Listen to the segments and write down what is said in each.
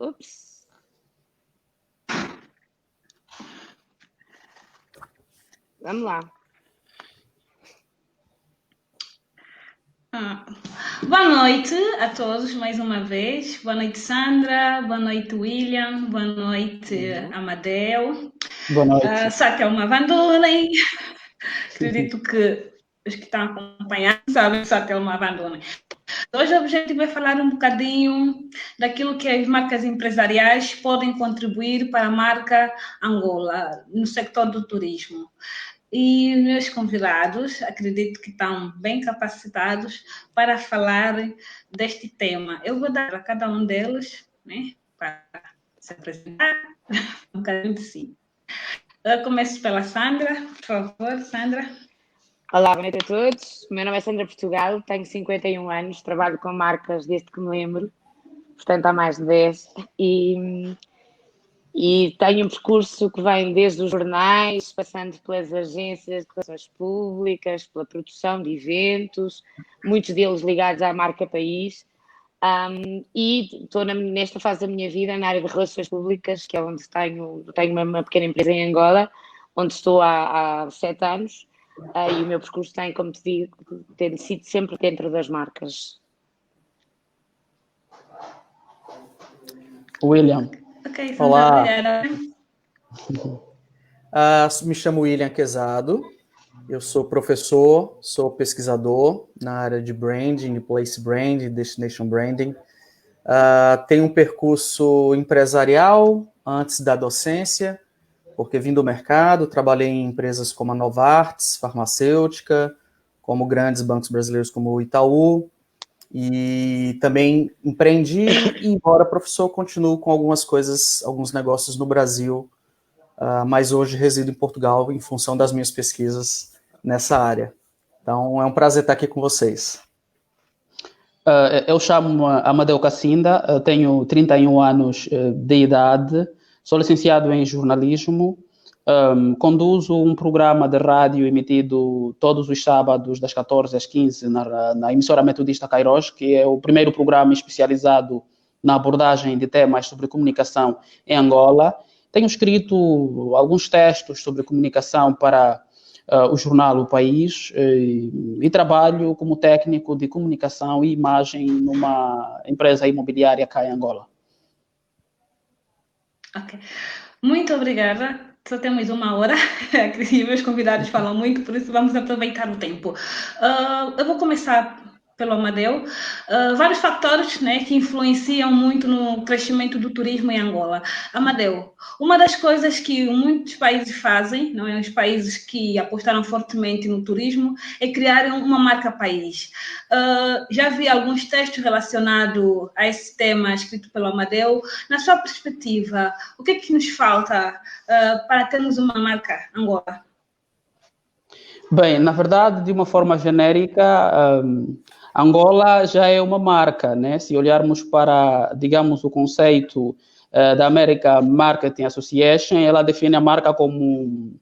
Ups. Vamos lá. Boa noite a todos, mais uma vez. Boa noite, Sandra. Boa noite, William. Boa noite, Amadeu. Boa noite. Satelma Van Donen. Acredito que os que estão acompanhando sabem Satelma Van Donen. Hoje o objetivo é falar um bocadinho daquilo que as marcas empresariais podem contribuir para a marca Angola no setor do turismo. E meus convidados, acredito que estão bem capacitados para falar deste tema. Eu vou dar a cada um deles, né, para se apresentar um bocadinho de si. Eu começo pela Sandra, por favor, Sandra. Olá, boa noite a todos. O meu nome é Sandra Portugal, tenho 51 anos, trabalho com marcas desde que me lembro, portanto há mais de 10, e tenho um percurso que vem desde os jornais, passando pelas agências de relações públicas, pela produção de eventos, muitos deles ligados à marca país, e estou nesta fase da minha vida na área de relações públicas, que é onde tenho uma pequena empresa em Angola, onde estou há 7 anos, e o meu percurso tem, como te digo, tem sido sempre dentro das marcas. William. Ok, Olá. Me chamo William Quezado, eu sou professor, sou pesquisador na área de branding, place branding, destination branding. Tenho um percurso empresarial antes da docência, porque vim do mercado, trabalhei em empresas como a Novartis, farmacêutica, como grandes bancos brasileiros como o Itaú, e também empreendi, e embora professor, continuo com algumas coisas, alguns negócios no Brasil, mas hoje resido em Portugal em função das minhas pesquisas nessa área. Então, é um prazer estar aqui com vocês. Eu chamo-me Amadeu Cassinda, tenho 31 anos de idade, sou licenciado em jornalismo, conduzo um programa de rádio emitido todos os sábados das 14 às 15 na emissora metodista Kairos, que é o primeiro programa especializado na abordagem de temas sobre comunicação em Angola. Tenho escrito alguns textos sobre comunicação para o jornal O País e trabalho como técnico de comunicação e imagem numa empresa imobiliária cá em Angola. Ok. Muito obrigada. Só temos 1 hora. Acredito, meus convidados falam muito, por isso vamos aproveitar o tempo. Eu vou começar pelo Amadeu. Vários fatores, né, que influenciam muito no crescimento do turismo em Angola. Amadeu, uma das coisas que muitos países fazem, não é, os países que apostaram fortemente no turismo, é criar uma marca país. Já vi alguns textos relacionados a esse tema escrito pelo Amadeu. Na sua perspectiva, o que é que nos falta para termos uma marca Angola? Bem, na verdade, de uma forma genérica, Angola já é uma marca, né? Se olharmos para, digamos, o conceito da American Marketing Association, ela define a marca como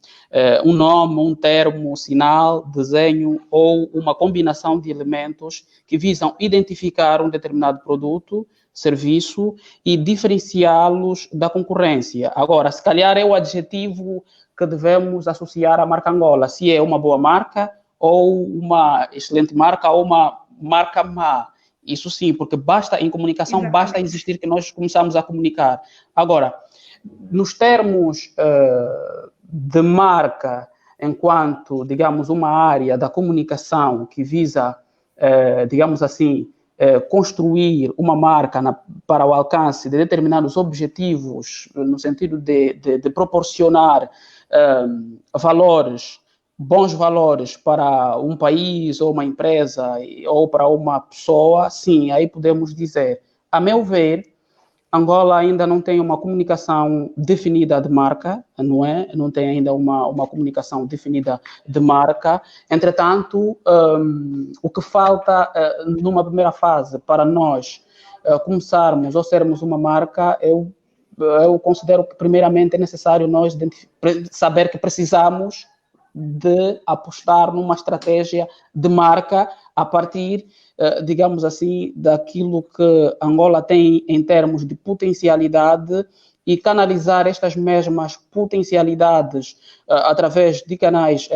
um nome, um termo, sinal, desenho ou uma combinação de elementos que visam identificar um determinado produto, serviço e diferenciá-los da concorrência. Agora, se calhar é o adjetivo que devemos associar à marca Angola, se é uma boa marca ou uma excelente marca ou uma marca má. Isso sim, porque basta em comunicação, exatamente, basta existir que nós começamos a comunicar. Agora, nos termos de marca, enquanto, digamos, uma área da comunicação que visa, digamos assim, construir uma marca para o alcance de determinados objetivos, no sentido de proporcionar valores, bons valores para um país ou uma empresa ou para uma pessoa, sim, aí podemos dizer, a meu ver, Angola ainda não tem uma comunicação definida de marca, não é? Não tem ainda uma comunicação definida de marca. Entretanto, o que falta numa primeira fase para nós começarmos ou sermos uma marca, eu considero que primeiramente é necessário nós saber que precisamos de apostar numa estratégia de marca a partir, digamos assim, daquilo que Angola tem em termos de potencialidade e canalizar estas mesmas potencialidades através de canais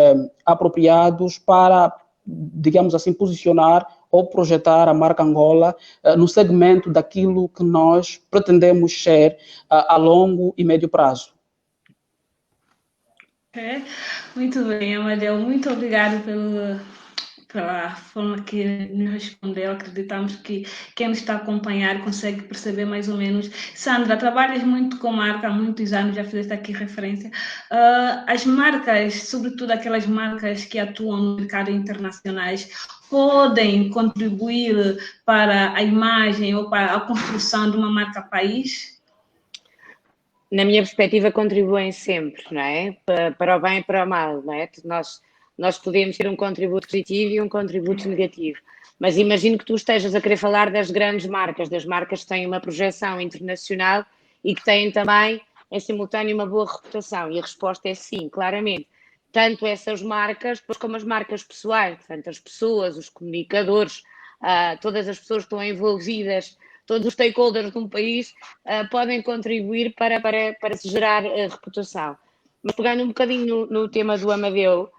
apropriados para, digamos assim, posicionar ou projetar a marca Angola no segmento daquilo que nós pretendemos ser a longo e médio prazo. Muito bem, Amadeu, muito obrigada pela forma que nos respondeu. Acreditamos que quem nos está a acompanhar consegue perceber mais ou menos. Sandra, trabalhas muito com marca há muitos anos, já fizeste aqui referência. As marcas, sobretudo aquelas marcas que atuam no mercado internacionais, podem contribuir para a imagem ou para a construção de uma marca país? Na minha perspectiva, contribuem sempre, não é? Para o bem e para o mal, não é? Nós podemos ter um contributo positivo e um contributo negativo, mas imagino que tu estejas a querer falar das grandes marcas, das marcas que têm uma projeção internacional e que têm também, em simultâneo, uma boa reputação, e a resposta é sim, claramente. Tanto essas marcas, como as marcas pessoais, portanto, as pessoas, os comunicadores, todas as pessoas que estão envolvidas, todos os stakeholders de um país podem contribuir para se gerar reputação. Mas pegando um bocadinho no tema do Amadeu,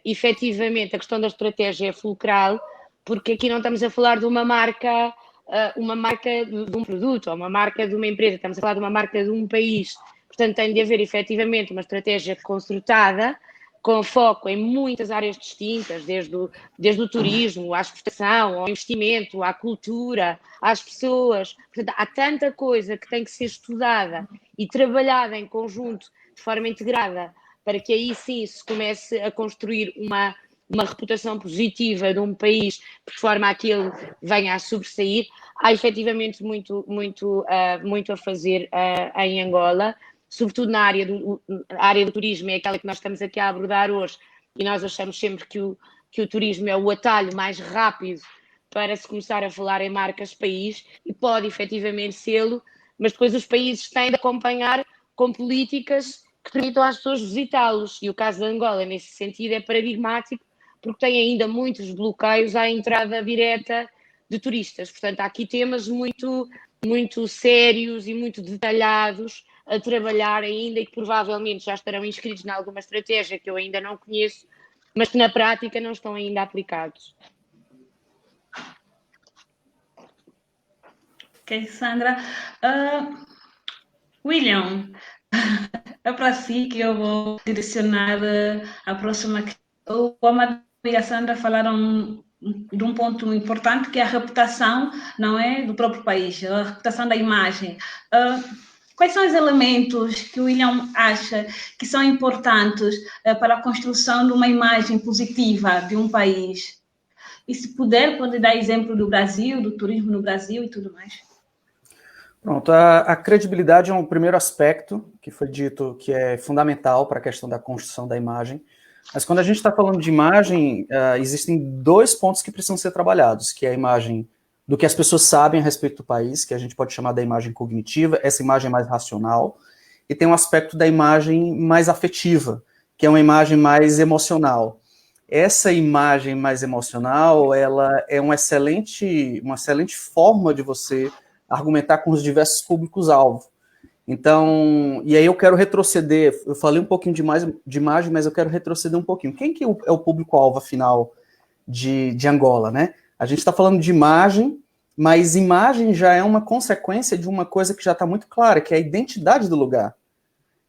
efetivamente a questão da estratégia é fulcral, porque aqui não estamos a falar de uma marca de um produto ou uma marca de uma empresa, estamos a falar de uma marca de um país. Portanto, tem de haver efetivamente uma estratégia construtada com foco em muitas áreas distintas, desde o turismo, à exportação, ao investimento, à cultura, às pessoas. Portanto, há tanta coisa que tem que ser estudada e trabalhada em conjunto, de forma integrada, para que aí sim se comece a construir uma reputação positiva de um país, de forma a que ele venha a sobressair. Há efetivamente muito a fazer em Angola, sobretudo na área do turismo, é aquela que nós estamos aqui a abordar hoje, e nós achamos sempre que o turismo é o atalho mais rápido para se começar a falar em marcas país, e pode efetivamente sê-lo, mas depois os países têm de acompanhar com políticas que permitam às pessoas visitá-los, e o caso de Angola, nesse sentido, é paradigmático, porque tem ainda muitos bloqueios à entrada direta de turistas. Portanto, há aqui temas muito sérios e muito detalhados a trabalhar ainda, e que provavelmente já estarão inscritos em alguma estratégia que eu ainda não conheço, mas que na prática não estão ainda aplicados. Ok, Sandra. William, é para si que eu vou direcionar a próxima questão. O Amadeu e a Sandra falaram de um ponto importante, que é a reputação, não é, do próprio país, a reputação da imagem. Quais são os elementos que o William acha que são importantes para a construção de uma imagem positiva de um país? E se puder, pode dar exemplo do Brasil, do turismo no Brasil e tudo mais. Pronto, a credibilidade é um primeiro aspecto que foi dito que é fundamental para a questão da construção da imagem. Mas quando a gente está falando de imagem, existem dois pontos que precisam ser trabalhados, que é a imagem do que as pessoas sabem a respeito do país, que a gente pode chamar da imagem cognitiva, essa imagem mais racional, e tem um aspecto da imagem mais afetiva, que é uma imagem mais emocional. Essa imagem mais emocional, ela é uma excelente forma de você argumentar com os diversos públicos-alvo. Então, e aí eu quero retroceder, eu falei um pouquinho de imagem, mas eu quero retroceder um pouquinho. Quem que é o público-alvo, afinal, de Angola, né? A gente está falando de imagem, mas imagem já é uma consequência de uma coisa que já está muito clara, que é a identidade do lugar.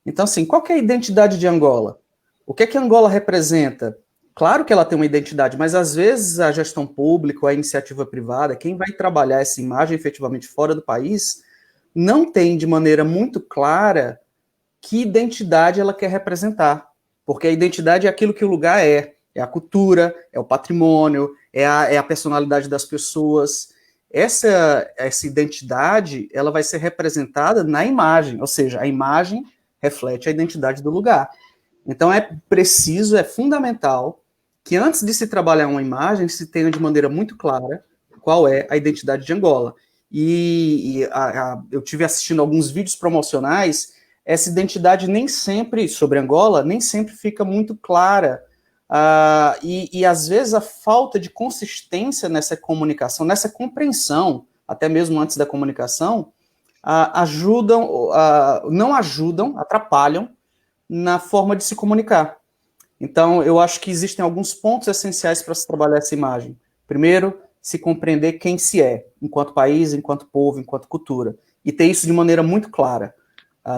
Então, assim, qual que é a identidade de Angola? O que é que Angola representa? Claro que ela tem uma identidade, mas às vezes a gestão pública, a iniciativa privada, quem vai trabalhar essa imagem efetivamente fora do país, não tem de maneira muito clara que identidade ela quer representar. Porque a identidade é aquilo que o lugar é a cultura, é o patrimônio, é a personalidade das pessoas. Essa identidade, ela vai ser representada na imagem, ou seja, a imagem reflete a identidade do lugar. Então é preciso, é fundamental, que antes de se trabalhar uma imagem, se tenha de maneira muito clara qual é a identidade de Angola. Eu tive assistindo alguns vídeos promocionais, essa identidade nem sempre, sobre Angola, nem sempre fica muito clara E às vezes a falta de consistência nessa comunicação, nessa compreensão, até mesmo antes da comunicação, não ajudam, atrapalham na forma de se comunicar. Então, eu acho que existem alguns pontos essenciais para se trabalhar essa imagem. Primeiro, se compreender quem se é, enquanto país, enquanto povo, enquanto cultura. E ter isso de maneira muito clara,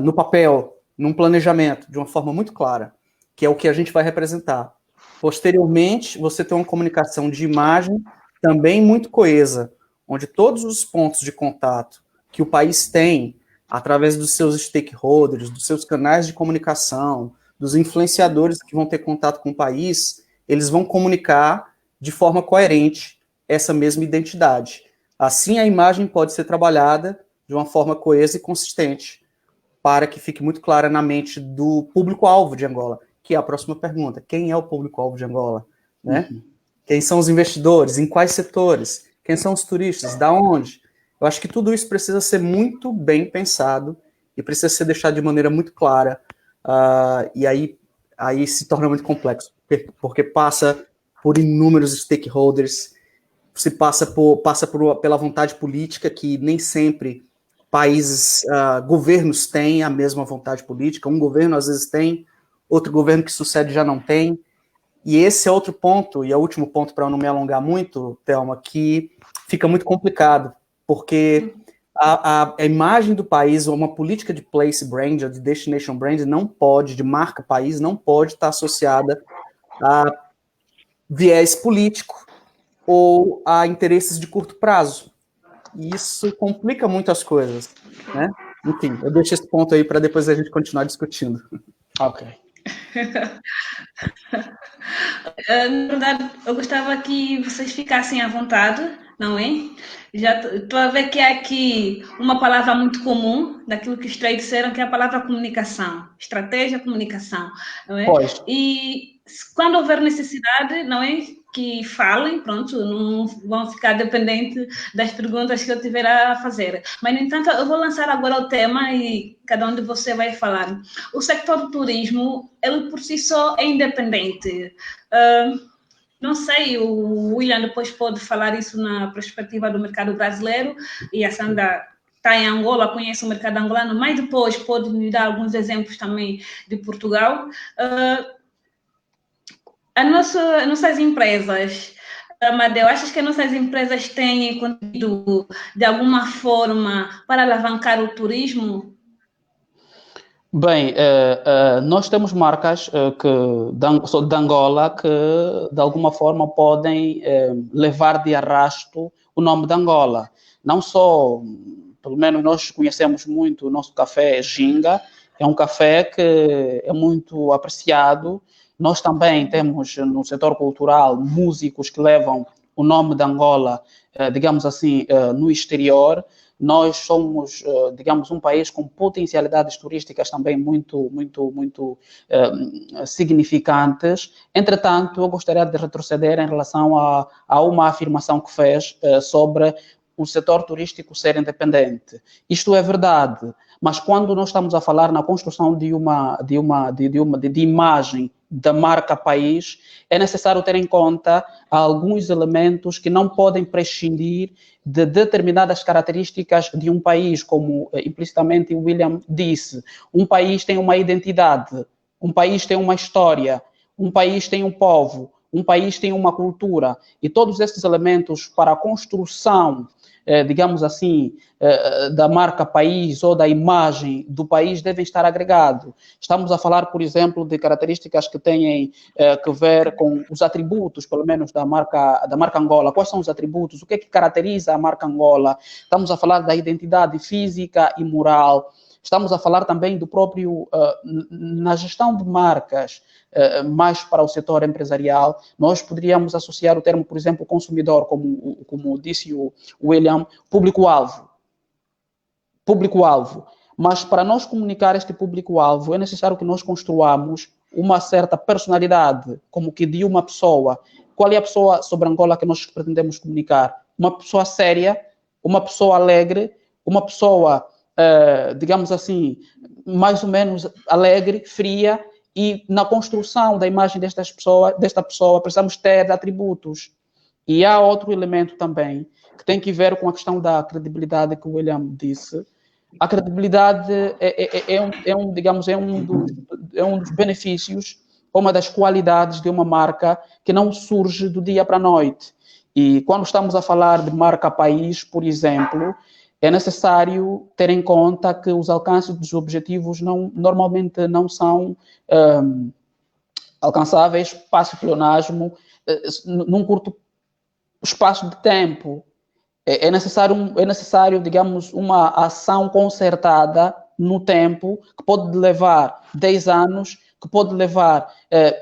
no papel, num planejamento, de uma forma muito clara, que é o que a gente vai representar. Posteriormente, você tem uma comunicação de imagem também muito coesa, onde todos os pontos de contato que o país tem, através dos seus stakeholders, dos seus canais de comunicação, dos influenciadores que vão ter contato com o país, eles vão comunicar de forma coerente essa mesma identidade. Assim, a imagem pode ser trabalhada de uma forma coesa e consistente, para que fique muito clara na mente do público-alvo de Angola, que é a próxima pergunta. Quem é o público-alvo de Angola? Né? Quem são os investidores? Em quais setores? Quem são os turistas? Da onde? Eu acho que tudo isso precisa ser muito bem pensado e precisa ser deixado de maneira muito clara. E aí se torna muito complexo, porque passa por inúmeros stakeholders, se passa pela vontade política, que nem sempre países, governos têm a mesma vontade política. Um governo às vezes tem, outro governo que sucede já não tem. E esse é outro ponto, e é o último ponto para eu não me alongar muito, Thelma, que fica muito complicado, porque a imagem do país, ou uma política de place brand, ou de destination brand, não pode, de marca país, não pode estar associada a viés político ou a interesses de curto prazo. E isso complica muito as coisas, né? Enfim, eu deixo esse ponto aí para depois a gente continuar discutindo. Ok. Na verdade, eu gostava que vocês ficassem à vontade, não é? Já estou a ver que há aqui uma palavra muito comum daquilo que os três disseram, que é a palavra comunicação, estratégia, comunicação, não é? Pois. E quando houver necessidade, não é? Que falem, pronto, não vão ficar dependentes das perguntas que eu tiver a fazer. Mas, no entanto, eu vou lançar agora o tema e cada um de vocês vai falar. O sector do turismo, ele por si só é independente. Não sei, o William depois pode falar isso na perspectiva do mercado brasileiro, e a Sandra está em Angola, conhece o mercado angolano, mas depois pode me dar alguns exemplos também de Portugal. As nossas empresas, Amadeu, achas que as nossas empresas têm contribuído de alguma forma para alavancar o turismo? Bem, nós temos marcas de Angola que, de alguma forma, podem levar de arrasto o nome de Angola. Não só, pelo menos nós conhecemos muito o nosso café Ginga, é um café que é muito apreciado. Nós também temos no setor cultural músicos que levam o nome de Angola, digamos assim, no exterior. Nós somos, digamos, um país com potencialidades turísticas também muito significantes. Entretanto, eu gostaria de retroceder em relação a uma afirmação que fez sobre o setor turístico ser independente. Isto é verdade, mas quando nós estamos a falar na construção de imagem da marca país, é necessário ter em conta alguns elementos que não podem prescindir de determinadas características de um país, como implicitamente o William disse. Um país tem uma identidade, um país tem uma história, um país tem um povo, um país tem uma cultura, e todos esses elementos para a construção, digamos assim, da marca país ou da imagem do país devem estar agregados. Estamos a falar, por exemplo, de características que têm que ver com os atributos, pelo menos da marca Angola. Quais são os atributos? O que é que caracteriza a marca Angola? Estamos a falar da identidade física e moral. Estamos a falar também do próprio, na gestão de marcas, mais para o setor empresarial, nós poderíamos associar o termo, por exemplo, consumidor, como disse o William, público-alvo. Público-alvo. Mas para nós comunicar este público-alvo, é necessário que nós construamos uma certa personalidade, como que de uma pessoa. Qual é a pessoa sobre Angola que nós pretendemos comunicar? Uma pessoa séria, uma pessoa alegre, uma pessoa, digamos assim, mais ou menos alegre, fria, e na construção da imagem desta pessoa precisamos ter atributos. E há outro elemento também que tem que ver com a questão da credibilidade que o William disse. A credibilidade é um dos benefícios, uma das qualidades de uma marca que não surge do dia para a noite. E quando estamos a falar de marca país, por exemplo, é necessário ter em conta que os alcances dos objetivos normalmente não são alcançáveis, passo pleonasmo, num curto espaço de tempo. É necessário, digamos, uma ação concertada no tempo, que pode levar 10 anos, que pode levar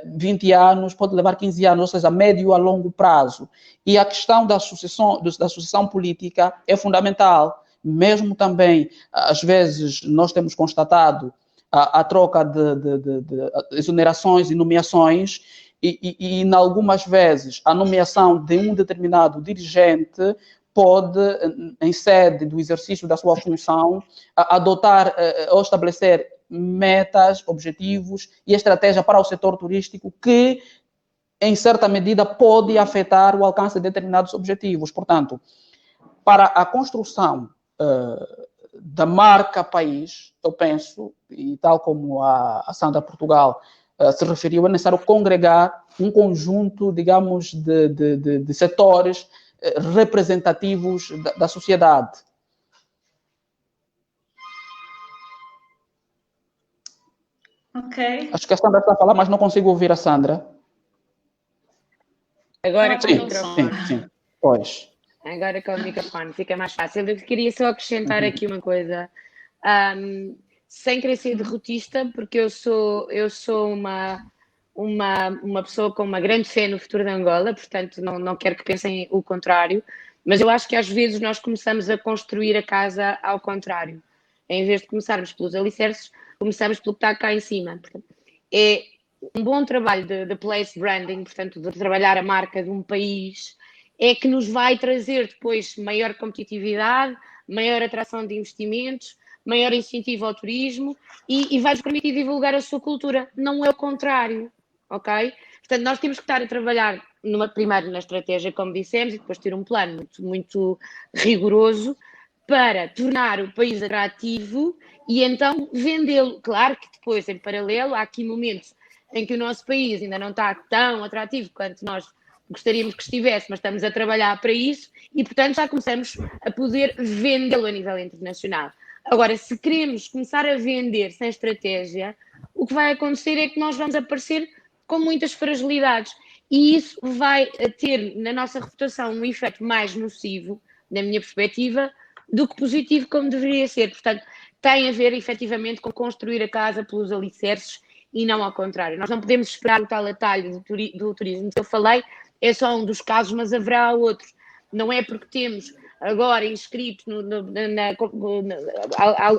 20 anos, pode levar 15 anos, ou seja, a médio a longo prazo. E a questão da sucessão política é fundamental. Mesmo também, às vezes, nós temos constatado a troca de exonerações e nomeações, e em algumas vezes a nomeação de um determinado dirigente pode, em sede do exercício da sua função, adotar ou estabelecer metas, objetivos e estratégia para o setor turístico que, em certa medida, pode afetar o alcance de determinados objetivos. Portanto, para a construção da marca país, eu penso, e tal como a Sandra Portugal se referiu, é necessário congregar um conjunto, digamos, de setores representativos da sociedade. Ok. Acho que a Sandra está a falar, mas não consigo ouvir a Sandra. Agora com o microfone. Sim, pois. Agora com o microfone fica mais fácil. Eu queria só acrescentar aqui uma coisa, sem querer ser derrotista, porque eu sou uma pessoa com uma grande fé no futuro de Angola, portanto não quero que pensem o contrário, mas eu acho que às vezes nós começamos a construir a casa ao contrário. Em vez de começarmos pelos alicerces, começamos pelo que está cá em cima. Portanto, é um bom trabalho de place branding, portanto, de trabalhar a marca de um país, é que nos vai trazer depois maior competitividade, maior atração de investimentos, maior incentivo ao turismo e vai-nos permitir divulgar a sua cultura. Não é o contrário, ok? Portanto, nós temos que estar a trabalhar primeiro na estratégia, como dissemos, e depois ter um plano muito, muito rigoroso para tornar o país atrativo e então vendê-lo. Claro que depois, em paralelo, há aqui momentos em que o nosso país ainda não está tão atrativo quanto nós gostaríamos que estivesse, mas estamos a trabalhar para isso e, portanto, já começamos a poder vendê-lo a nível internacional. Agora, se queremos começar a vender sem estratégia, o que vai acontecer é que nós vamos aparecer com muitas fragilidades e isso vai ter na nossa reputação um efeito mais nocivo, na minha perspectiva, do que positivo como deveria ser. Portanto, tem a ver efetivamente com construir a casa pelos alicerces e não ao contrário. Nós não podemos esperar o tal atalho do turismo que eu falei, é só um dos casos, mas haverá outros. Não é porque temos agora inscritos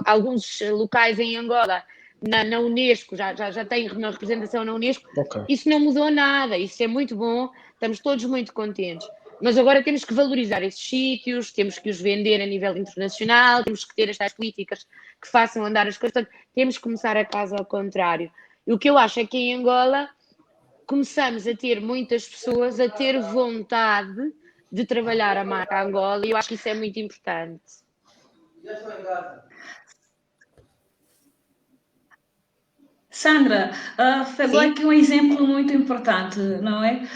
alguns locais em Angola na Unesco, já tem uma representação na Unesco, okay. Isso não mudou nada, isso é muito bom, estamos todos muito contentes. Mas agora temos que valorizar esses sítios, temos que os vender a nível internacional, temos que ter estas políticas que façam andar as coisas, portanto, temos que começar a casa ao contrário. E o que eu acho é que em Angola começamos a ter muitas pessoas a ter vontade de trabalhar a marca Angola e eu acho que isso é muito importante. Sandra, pegou aqui um exemplo muito importante, não é?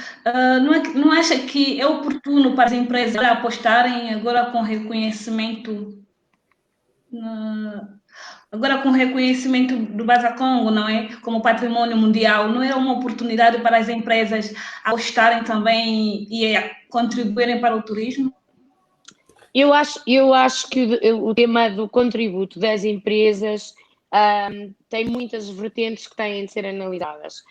Não acha que é oportuno para as empresas apostarem agora com reconhecimento do Baza Congo, não é? Como patrimônio mundial, não é uma oportunidade para as empresas apostarem também e contribuírem para o turismo? Eu acho que o tema do contributo das empresas tem muitas vertentes que têm de ser analisadas.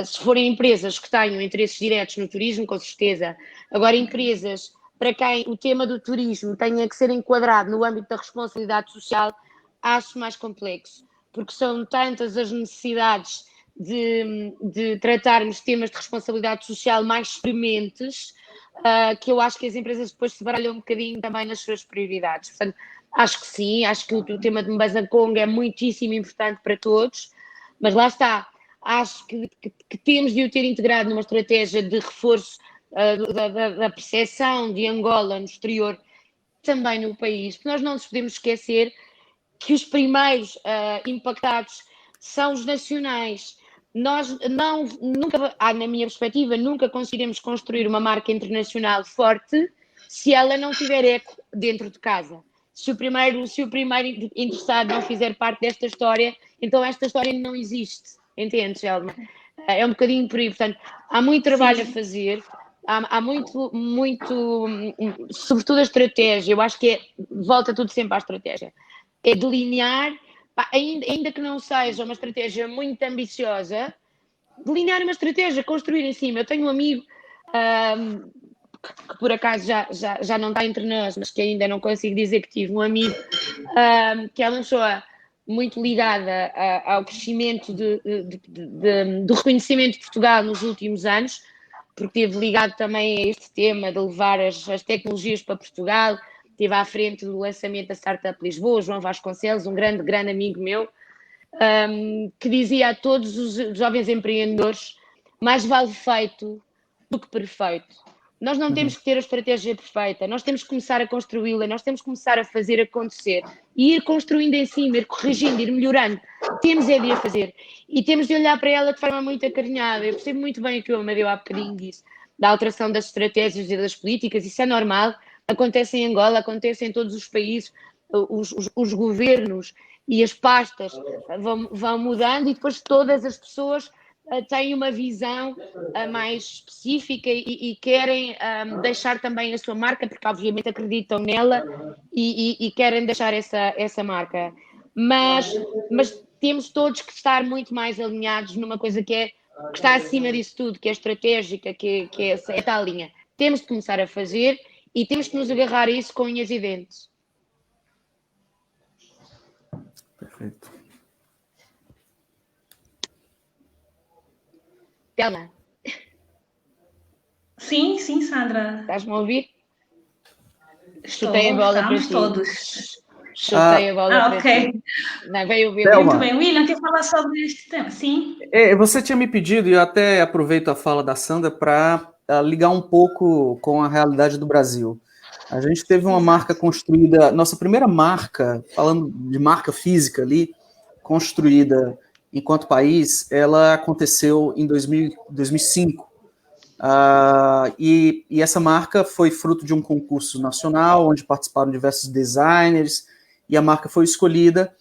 Se forem empresas que tenham interesses diretos no turismo, com certeza. Agora, empresas para quem o tema do turismo tenha que ser enquadrado no âmbito da responsabilidade social, acho mais complexo, porque são tantas as necessidades de tratarmos temas de responsabilidade social mais prementes que eu acho que as empresas depois se baralham um bocadinho também nas suas prioridades. Portanto, acho que sim, acho que o tema de Mbaza Congo é muitíssimo importante para todos, mas lá está, acho que temos de o ter integrado numa estratégia de reforço da percepção de Angola no exterior, também no país, porque nós não nos podemos esquecer que os primeiros impactados são os nacionais. Nós nunca, na minha perspectiva, nunca conseguiremos construir uma marca internacional forte se ela não tiver eco dentro de casa. Se o primeiro interessado não fizer parte desta história, então esta história não existe. Entendes, Elma? É um bocadinho por aí. Portanto, há muito trabalho a fazer, há muito, sobretudo a estratégia. Eu acho que volta tudo sempre à estratégia. É delinear, ainda que não seja uma estratégia muito ambiciosa, delinear uma estratégia, construir em cima. Eu tenho um amigo que por acaso já não está entre nós, mas que ainda não consigo dizer que tive um amigo, que é uma pessoa muito ligada ao crescimento do reconhecimento de Portugal nos últimos anos, porque esteve ligado também a este tema de levar as tecnologias para Portugal. Esteve à frente do lançamento da Startup Lisboa, João Vasconcelos, um grande amigo meu, que dizia a todos os jovens empreendedores: mais vale feito do que perfeito. Nós não temos que ter a estratégia perfeita, nós temos que começar a construí-la, nós temos que começar a fazer acontecer e ir construindo em cima, ir corrigindo, ir melhorando. Temos de a fazer e temos de olhar para ela de forma muito acarinhada. Eu percebo muito bem o que o Amadeu há bocadinho disse, da alteração das estratégias e das políticas. Isso é normal, acontece em Angola, acontece em todos os países, os governos e as pastas vão mudando e depois todas as pessoas têm uma visão mais específica e querem deixar também a sua marca, porque obviamente acreditam nela e querem deixar essa marca. Mas temos todos que estar muito mais alinhados numa coisa que está acima disso tudo, que é estratégica, que é tal linha. Temos de começar a fazer e temos que nos agarrar a isso com unhas e dentes. Perfeito. Telma. Sim, Sandra. Estás-me a ouvir? Chutei a bola para ti. Todos. Chutei a bola para ti. Não, veio ouvir. Muito bem. William, quer falar sobre este tema? Sim. Você tinha me pedido, e eu até aproveito a fala da Sandra para ligar um pouco com a realidade do Brasil. A gente teve uma marca construída, nossa primeira marca, falando de marca física ali, construída enquanto país, ela aconteceu em 2005. E essa marca foi fruto de um concurso nacional, onde participaram diversos designers, e a marca foi escolhida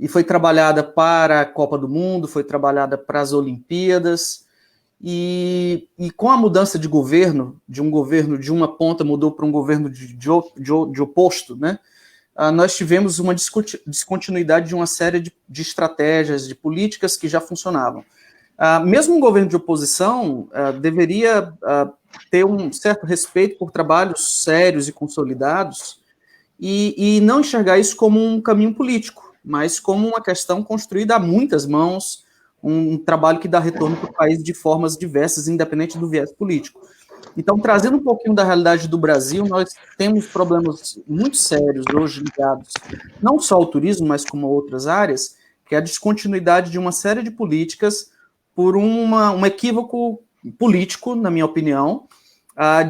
e foi trabalhada para a Copa do Mundo, foi trabalhada para as Olimpíadas, e com a mudança de governo, de um governo de uma ponta mudou para um governo de oposto, né? Nós tivemos uma descontinuidade de uma série de estratégias, de políticas que já funcionavam. Mesmo um governo de oposição deveria ter um certo respeito por trabalhos sérios e consolidados e não enxergar isso como um caminho político, mas como uma questão construída a muitas mãos, um trabalho que dá retorno para o país de formas diversas, independente do viés político. Então, trazendo um pouquinho da realidade do Brasil, nós temos problemas muito sérios hoje ligados não só ao turismo, mas como a outras áreas, que é a descontinuidade de uma série de políticas por um equívoco político, na minha opinião,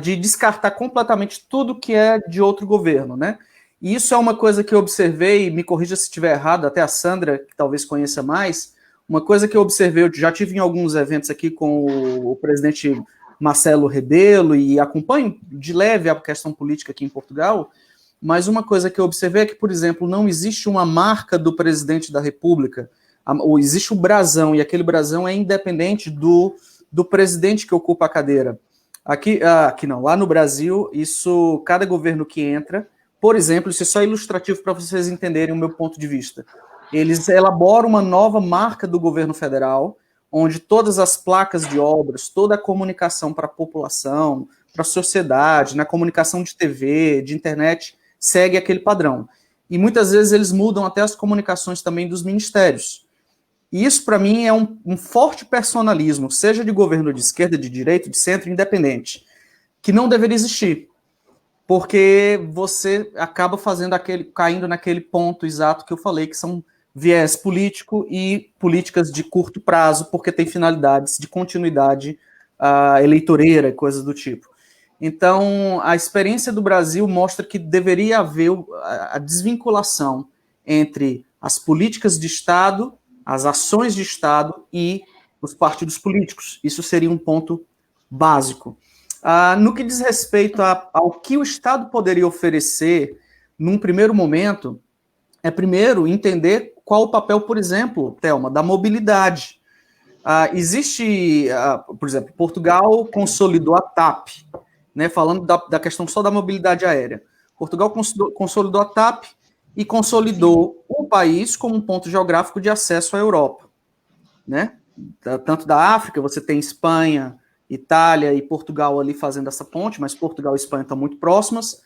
de descartar completamente tudo que é de outro governo, né? E isso é uma coisa que eu observei, me corrija se estiver errado, até a Sandra, que talvez conheça mais, uma coisa que eu observei, eu já tive em alguns eventos aqui com o presidente Marcelo Rebelo e acompanho de leve a questão política aqui em Portugal, mas uma coisa que eu observei é que, por exemplo, não existe uma marca do presidente da República, ou existe o brasão, e aquele brasão é independente do presidente que ocupa a cadeira. Aqui não, lá no Brasil, isso, cada governo que entra, por exemplo, isso é só ilustrativo para vocês entenderem o meu ponto de vista. Eles elaboram uma nova marca do governo federal, onde todas as placas de obras, toda a comunicação para a população, para a sociedade, na comunicação de TV, de internet, segue aquele padrão. E muitas vezes eles mudam até as comunicações também dos ministérios. E isso, para mim, é um forte personalismo, seja de governo de esquerda, de direita, de centro, independente, que não deveria existir. Porque você acaba caindo naquele ponto exato que eu falei, que são viés político e políticas de curto prazo, porque tem finalidades de continuidade eleitoreira e coisas do tipo. Então, a experiência do Brasil mostra que deveria haver a desvinculação entre as políticas de Estado, as ações de Estado e os partidos políticos. Isso seria um ponto básico. No que diz respeito ao que o Estado poderia oferecer num primeiro momento, é primeiro entender qual o papel, por exemplo, Thelma, da mobilidade. Existe, por exemplo, Portugal consolidou a TAP, né, falando da questão só da mobilidade aérea. Portugal consolidou a TAP e consolidou o país como um ponto geográfico de acesso à Europa, né? Tanto da África, você tem Espanha, Itália e Portugal ali fazendo essa ponte, mas Portugal e Espanha estão muito próximas,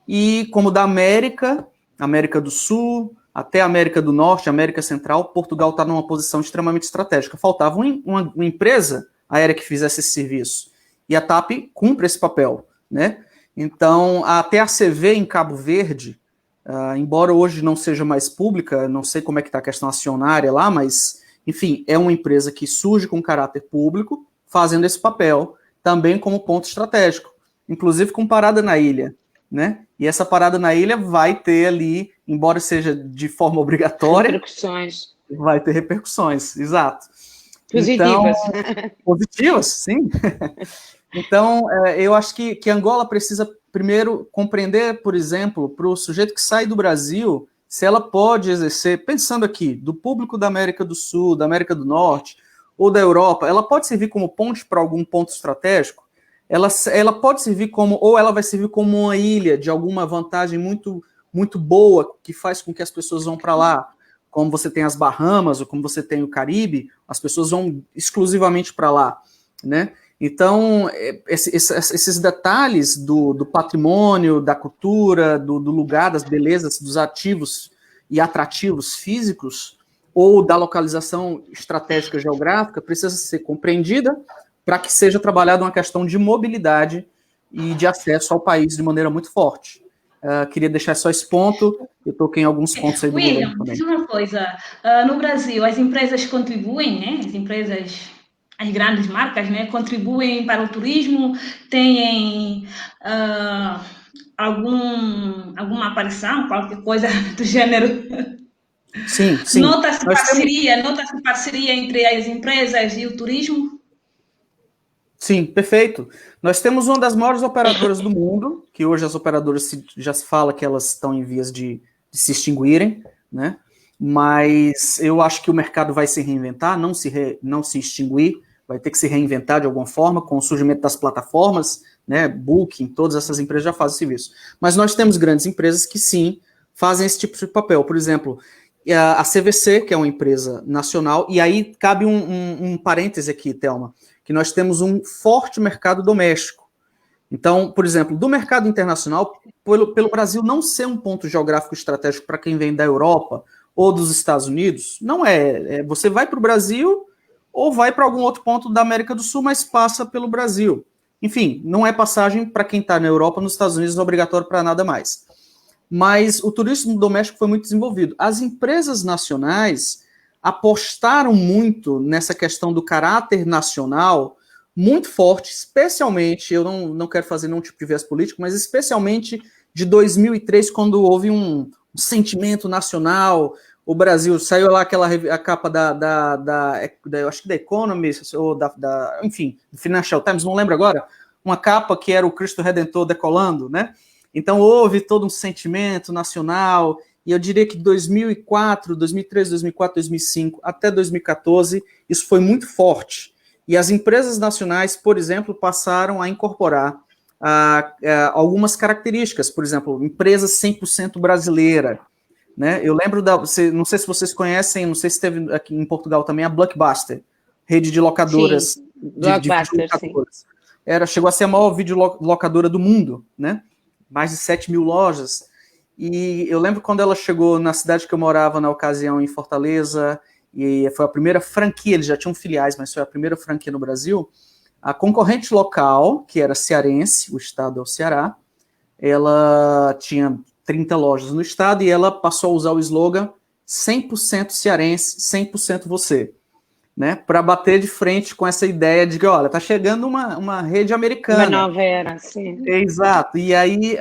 e como da América do Sul, até a América do Norte, América Central, Portugal está numa posição extremamente estratégica. Faltava uma empresa aérea que fizesse esse serviço, e a TAP cumpre esse papel, né? Então, até a CV em Cabo Verde, embora hoje não seja mais pública, não sei como é que está a questão acionária lá, mas, enfim, é uma empresa que surge com caráter público, fazendo esse papel, também como ponto estratégico, inclusive com parada na ilha, né? E essa parada na ilha vai ter ali, embora seja de forma obrigatória... Repercussões. Vai ter repercussões, exato. Positivas. Então, positivas, sim. Então, eu acho que Angola precisa, primeiro, compreender, por exemplo, para o sujeito que sai do Brasil, se ela pode exercer, pensando aqui, do público da América do Sul, da América do Norte, ou da Europa, ela pode servir como ponte para algum ponto estratégico? Ela pode servir como, ou ela vai servir como uma ilha de alguma vantagem muito, muito boa, que faz com que as pessoas vão para lá, como você tem as Bahamas, ou como você tem o Caribe, as pessoas vão exclusivamente para lá, né? Então, esses detalhes do patrimônio, da cultura, do lugar, das belezas, dos ativos e atrativos físicos, ou da localização estratégica geográfica, precisa ser compreendida para que seja trabalhada uma questão de mobilidade e de acesso ao país de maneira muito forte. Queria deixar só esse ponto, eu toquei em alguns pontos aí do William, governo também. diz uma coisa, no Brasil as empresas contribuem, né? As empresas, as grandes marcas, né, contribuem para o turismo, têm alguma aparição, qualquer coisa do gênero? Sim, sim. Nota-se parceria entre as empresas e o turismo? Sim, perfeito. Nós temos uma das maiores operadoras do mundo, que hoje as operadoras já se fala que elas estão em vias de se extinguirem, né? Mas eu acho que o mercado vai se reinventar, não se extinguir, vai ter que se reinventar de alguma forma, com o surgimento das plataformas, né? Booking, todas essas empresas já fazem serviço. Mas nós temos grandes empresas que sim fazem esse tipo de papel. Por exemplo, a CVC, que é uma empresa nacional, e aí cabe um parêntese aqui, Thelma, que nós temos um forte mercado doméstico. Então, por exemplo, do mercado internacional, pelo Brasil não ser um ponto geográfico estratégico para quem vem da Europa ou dos Estados Unidos, não é. Você vai para o Brasil ou vai para algum outro ponto da América do Sul, mas passa pelo Brasil. Enfim, não é passagem para quem está na Europa, nos Estados Unidos, não é obrigatório para nada mais. Mas o turismo doméstico foi muito desenvolvido. As empresas nacionais apostaram muito nessa questão do caráter nacional, muito forte, especialmente, eu não quero fazer nenhum tipo de viés político, mas especialmente de 2003, quando houve um sentimento nacional. O Brasil, saiu lá a capa eu acho que da Economist, ou enfim, do Financial Times, não lembro agora, uma capa que era o Cristo Redentor decolando, né? Então houve todo um sentimento nacional, e eu diria que 2004, 2003, 2004, 2005, até 2014, isso foi muito forte. E as empresas nacionais, por exemplo, passaram a incorporar algumas características, por exemplo, empresas 100% brasileira, né? Eu lembro não sei se vocês conhecem, não sei se teve aqui em Portugal também, a Blockbuster, rede de locadoras. Sim, Blockbuster, sim. Chegou a ser a maior videolocadora do mundo, né? Mais de 7 mil lojas. E eu lembro quando ela chegou na cidade que eu morava na ocasião, em Fortaleza, e foi a primeira franquia, eles já tinham filiais, mas foi a primeira franquia no Brasil. A concorrente local, que era cearense, o estado é o Ceará, ela tinha 30 lojas no estado e ela passou a usar o slogan 100% cearense, 100% você, né? Para bater de frente com essa ideia de que, olha, tá chegando uma rede americana. Uma nova era, sim. Exato. E aí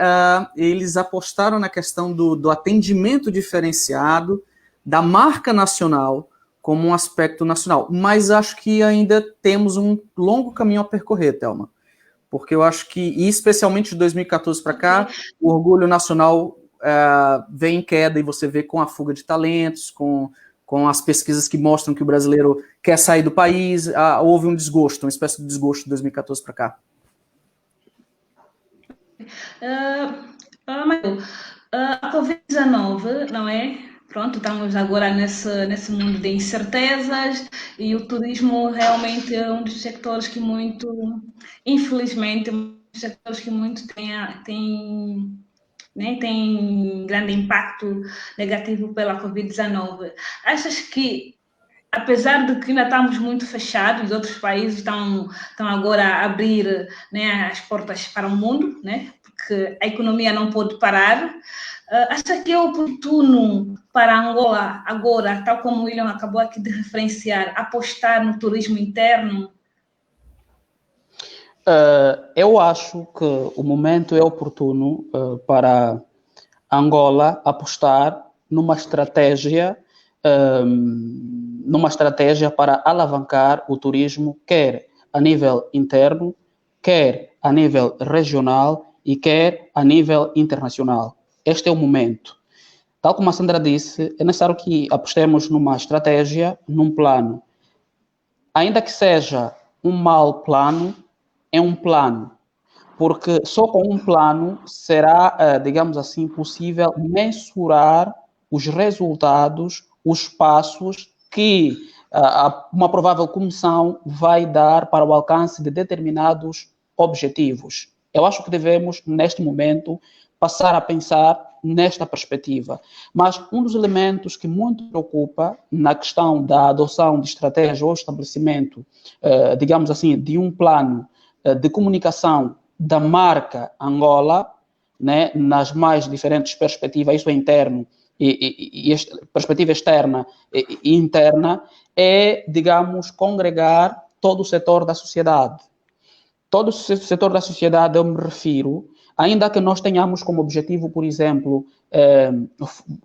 eles apostaram na questão do atendimento diferenciado, da marca nacional como um aspecto nacional. Mas acho que ainda temos um longo caminho a percorrer, Thelma. Porque eu acho que, e especialmente de 2014 para cá, o orgulho nacional vem em queda, e você vê com a fuga de talentos, com as pesquisas que mostram que o brasileiro quer sair do país, houve um desgosto, uma espécie de desgosto de 2014 para cá. A Covid-19, não é? Pronto, estamos agora nesse mundo de incertezas e o turismo realmente é um dos sectores que muito, infelizmente, tem grande impacto negativo pela Covid-19. Achas que, apesar de que ainda estamos muito fechados, outros países estão agora a abrir, né, as portas para o mundo, né, porque a economia não pode parar, acha que é oportuno para Angola agora, tal como o William acabou aqui de referenciar, apostar no turismo interno? Eu acho que o momento é oportuno para Angola apostar numa estratégia para alavancar o turismo, quer a nível interno, quer a nível regional e quer a nível internacional. Este é o momento. Tal como a Sandra disse, é necessário que apostemos numa estratégia, num plano. Ainda que seja um mau plano, é um plano, porque só com um plano será, digamos assim, possível mensurar os resultados, os passos que uma provável comissão vai dar para o alcance de determinados objetivos. Eu acho que devemos, neste momento, passar a pensar nesta perspectiva. Mas um dos elementos que muito preocupa na questão da adoção de estratégia ou estabelecimento, digamos assim, de um plano de comunicação da marca Angola, né, nas mais diferentes perspectivas, isso é interno e perspectiva externa e interna, é, digamos, congregar todo o setor da sociedade. Todo o setor da sociedade, eu me refiro, ainda que nós tenhamos como objetivo, por exemplo,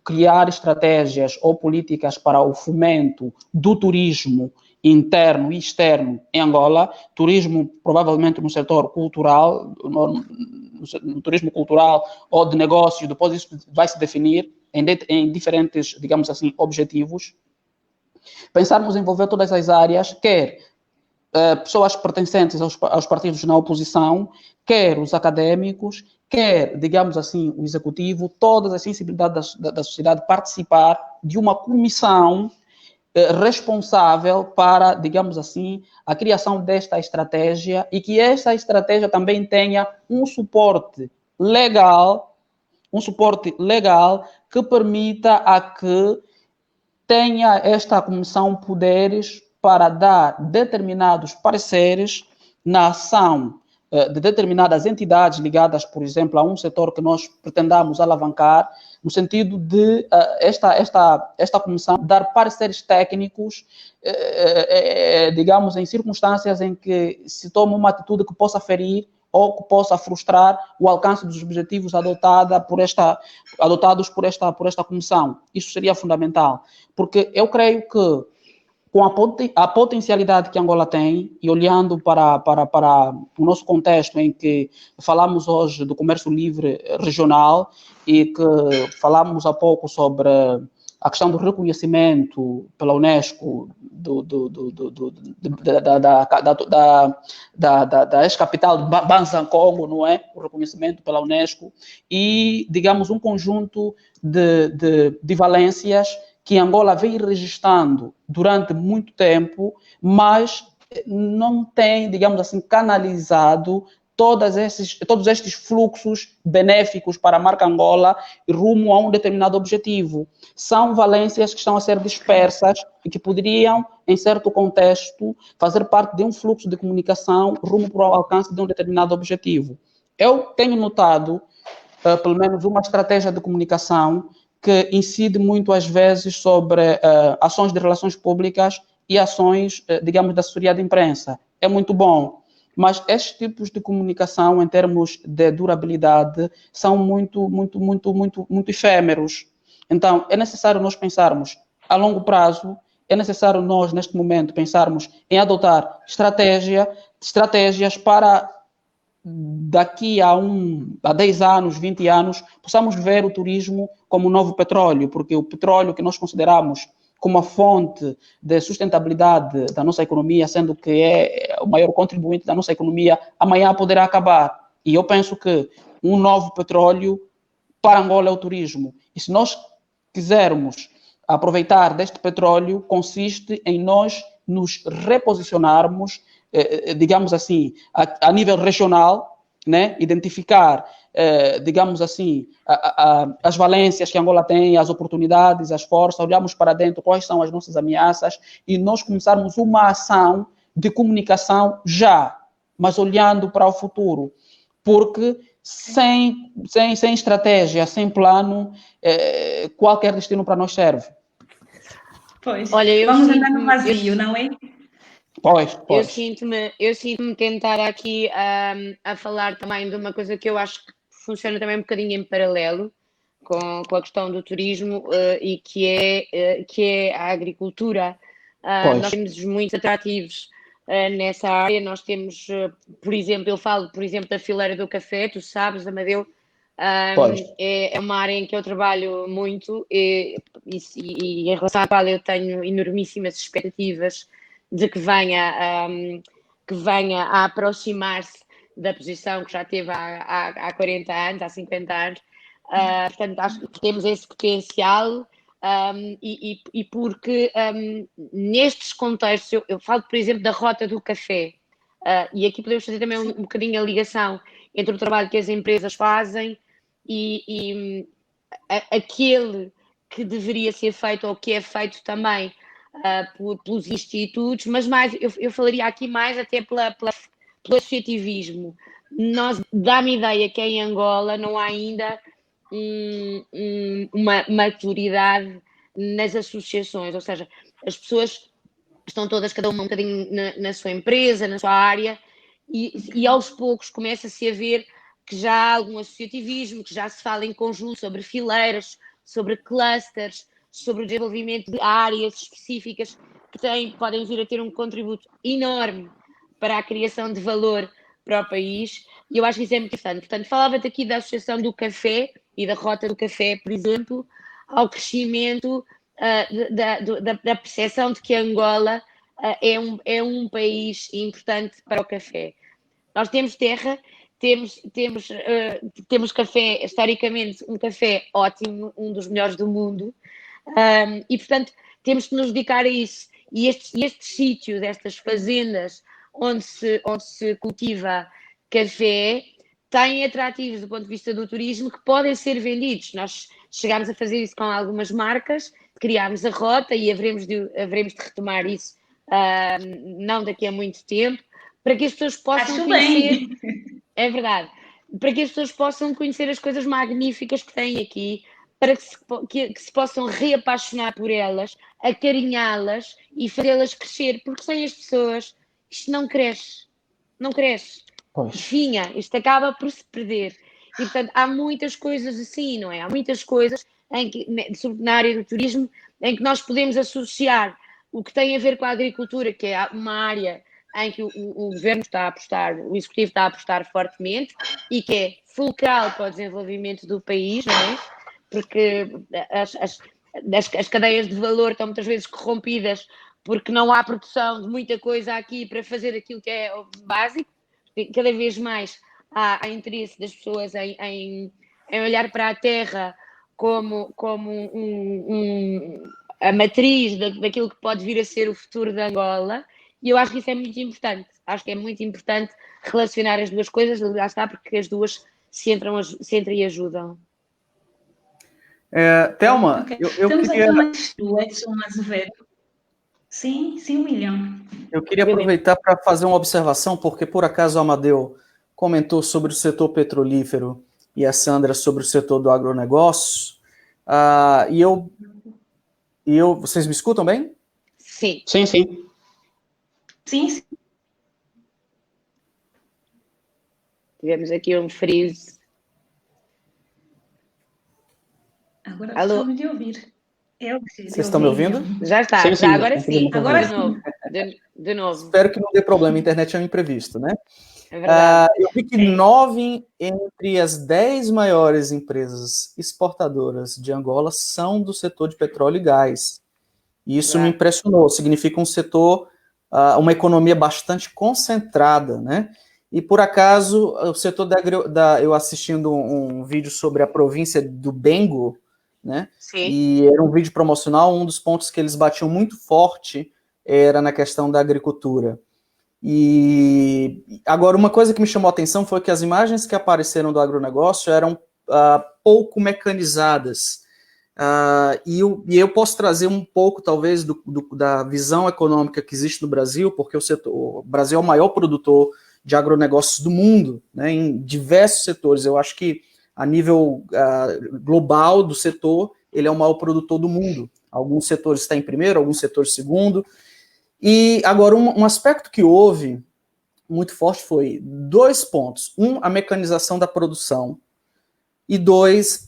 criar estratégias ou políticas para o fomento do turismo interno e externo em Angola, turismo provavelmente no setor cultural, no turismo cultural ou de negócios, depois isso vai se definir em diferentes, digamos assim, objetivos. Pensarmos em envolver todas as áreas, quer pessoas pertencentes aos partidos na oposição, quer os académicos, quer, digamos assim, o executivo, todas as sensibilidades da sociedade participar de uma comissão responsável para, digamos assim, a criação desta estratégia e que esta estratégia também tenha um suporte legal que permita a que tenha esta comissão poderes para dar determinados pareceres na ação de determinadas entidades ligadas, por exemplo, a um setor que nós pretendamos alavancar, no sentido de esta comissão dar pareceres técnicos, digamos, em circunstâncias em que se toma uma atitude que possa ferir ou que possa frustrar o alcance dos objetivos adotados por esta comissão. Isso seria fundamental, porque eu creio que com a potencialidade que Angola tem, e olhando para o nosso contexto em que falamos hoje do comércio livre regional e que falamos há pouco sobre a questão do reconhecimento pela Unesco da ex-capital de Banza-Congo, não é? O reconhecimento pela Unesco e, digamos, um conjunto de valências que Angola vem registrando durante muito tempo, mas não tem, digamos assim, canalizado todos estes fluxos benéficos para a marca Angola rumo a um determinado objetivo. São valências que estão a ser dispersas e que poderiam, em certo contexto, fazer parte de um fluxo de comunicação rumo para o alcance de um determinado objetivo. Eu tenho notado, pelo menos, uma estratégia de comunicação que incide muito, às vezes, sobre ações de relações públicas e ações, digamos, da assessoria de imprensa. É muito bom, mas estes tipos de comunicação, em termos de durabilidade, são muito efêmeros. Então, é necessário nós pensarmos a longo prazo, é necessário nós, neste momento, pensarmos em adotar estratégias para, daqui a 10 anos, 20 anos, possamos ver o turismo como um novo petróleo, porque o petróleo que nós consideramos como a fonte de sustentabilidade da nossa economia, sendo que é o maior contribuinte da nossa economia, amanhã poderá acabar. E eu penso que um novo petróleo para Angola é o turismo. E se nós quisermos aproveitar deste petróleo, consiste em nós nos reposicionarmos, digamos assim, a nível regional, né? Identificar, digamos assim, as valências que Angola tem, as oportunidades, as forças, olharmos para dentro quais são as nossas ameaças e nós começarmos uma ação de comunicação já, mas olhando para o futuro, porque sem estratégia, sem plano, qualquer destino para nós serve. Pois, olha, vamos andar no vazio, não é? Pois. Eu sinto-me tentar aqui a falar também de uma coisa que eu acho que funciona também um bocadinho em paralelo com a questão do turismo e que é a agricultura. Nós temos muitos atrativos nessa área. Nós temos, por exemplo, eu falo, por exemplo, da fileira do café, tu sabes, Amadeu, é uma área em que eu trabalho muito e em relação à qual eu tenho enormíssimas expectativas de que venha a aproximar-se da posição que já teve há 40 anos, há 50 anos. Portanto, acho que temos esse potencial e porque nestes contextos, eu falo, por exemplo, da rota do café, e aqui podemos fazer também um bocadinho a ligação entre o trabalho que as empresas fazem e aquele que deveria ser feito ou que é feito também pelos institutos, mas mais, eu falaria aqui mais até pelo associativismo. Dá-me ideia que em Angola não há ainda uma maturidade nas associações, ou seja, as pessoas estão todas, cada uma um bocadinho na sua empresa, na sua área, e aos poucos começa-se a ver que já há algum associativismo, que já se fala em conjunto sobre fileiras, sobre clusters, sobre o desenvolvimento de áreas específicas que podem vir a ter um contributo enorme para a criação de valor para o país, e eu acho que isso é muito importante. Portanto, falava-te aqui da Associação do Café e da Rota do Café, por exemplo, ao crescimento da percepção de que Angola é um país importante para o café. Nós temos terra, temos café, historicamente, um café ótimo, um dos melhores do mundo, e, portanto, temos que nos dedicar a isso. E estes sítios, estas fazendas onde se cultiva café, têm atrativos do ponto de vista do turismo que podem ser vendidos. Nós chegámos a fazer isso com algumas marcas, criámos a rota e haveremos de retomar isso não daqui a muito tempo, para que as pessoas possam conhecer... É verdade. Para que as pessoas possam conhecer as coisas magníficas que têm aqui, para que se possam reapaixonar por elas, acarinhá-las e fazê-las crescer, porque sem as pessoas isto não cresce. Não cresce. Finha, isto acaba por se perder. E, portanto, há muitas coisas assim, não é? Há muitas coisas, sobretudo na área do turismo, em que nós podemos associar o que tem a ver com a agricultura, que é uma área em que o governo está a apostar, o executivo está a apostar fortemente e que é fulcral para o desenvolvimento do país, não é? Porque as cadeias de valor estão muitas vezes corrompidas porque não há produção de muita coisa aqui para fazer aquilo que é o básico. Cada vez mais há interesse das pessoas em olhar para a terra como a matriz daquilo que pode vir a ser o futuro de Angola, e eu acho que isso é muito importante. Acho que é muito importante relacionar as duas coisas, lá está, porque as duas se entram e ajudam. Thelma, Temos aqui uma do Edson Azevedo. Sim, William. Eu queria aproveitar para fazer uma observação, porque por acaso o Amadeu comentou sobre o setor petrolífero e a Sandra sobre o setor do agronegócio. Vocês me escutam bem? Sim. Sim, sim. Sim. Tivemos aqui um freeze. Agora Alô? estamos de ouvir. Vocês estão me ouvindo? Já está, Sim, sim, agora sim. Agora De novo. De novo. Espero que não dê problema, a internet é um imprevisto, né? É verdade. Eu vi que 9 entre as 10 maiores empresas exportadoras de Angola são do setor de petróleo e gás. E isso me impressionou. Significa um setor, uma economia bastante concentrada, né? E, por acaso, o setor eu assistindo um vídeo sobre a província do Bengo, né? Sim. E era um vídeo promocional, um dos pontos que eles batiam muito forte era na questão da agricultura. E agora, uma coisa que me chamou a atenção foi que as imagens que apareceram do agronegócio eram pouco mecanizadas. E eu posso trazer um pouco, talvez, da visão econômica que existe no Brasil, porque o Brasil é o maior produtor de agronegócios do mundo, né, em diversos setores. Eu acho que, a nível global do setor, ele é o maior produtor do mundo. Alguns setores estão em primeiro, alguns setores em segundo. E agora, um aspecto que houve muito forte foi 2 pontos. A mecanização da produção. E 2,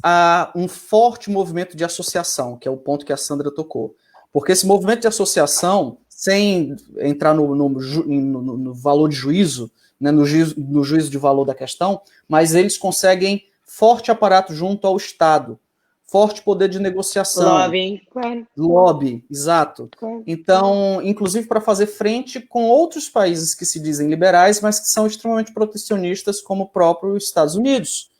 um forte movimento de associação, que é o ponto que a Sandra tocou. Porque esse movimento de associação, sem entrar no valor de juízo, né, no juízo de valor da questão, mas eles conseguem forte aparato junto ao Estado, forte poder de negociação. Lobby, claro. Lobby, exato. Claro. Então, inclusive para fazer frente com outros países que se dizem liberais, mas que são extremamente protecionistas, como o próprio Estados Unidos,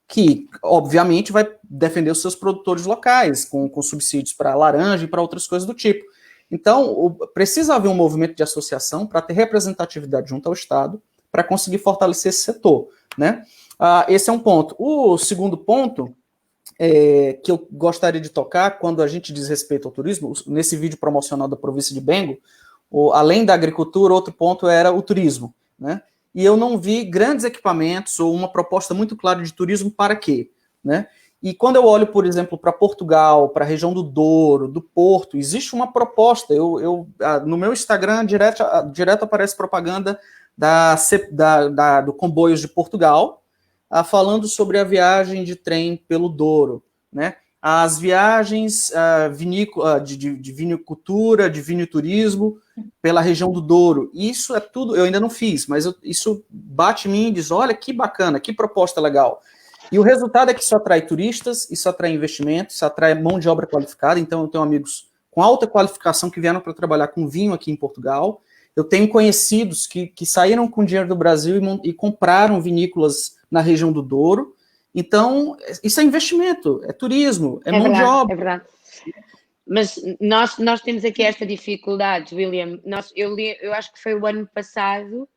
que, obviamente, vai defender os seus produtores locais, com subsídios para laranja e para outras coisas do tipo. Então, precisa haver um movimento de associação para ter representatividade junto ao Estado, para conseguir fortalecer esse setor, né? Esse é um ponto. O segundo ponto, que eu gostaria de tocar, quando a gente diz respeito ao turismo, nesse vídeo promocional da província de Bengo, além da agricultura, outro ponto era o turismo, né? E eu não vi grandes equipamentos ou uma proposta muito clara de turismo para quê, né? E quando eu olho, por exemplo, para Portugal, para a região do Douro, do Porto, existe uma proposta. No meu Instagram, direto aparece propaganda do Comboios de Portugal, falando sobre a viagem de trem pelo Douro, né? As viagens de vinicultura, de viniturismo pela região do Douro. Isso é tudo, eu ainda não fiz, mas isso bate em mim e diz, olha que bacana, que proposta legal. E o resultado é que isso atrai turistas, isso atrai investimentos, isso atrai mão de obra qualificada. Então eu tenho amigos com alta qualificação que vieram para trabalhar com vinho aqui em Portugal. Eu tenho conhecidos que saíram com dinheiro do Brasil e compraram vinícolas na região do Douro. Então, isso é investimento, é turismo, é mão de obra. É verdade. Mas nós temos aqui esta dificuldade, William. Eu acho que foi o ano passado,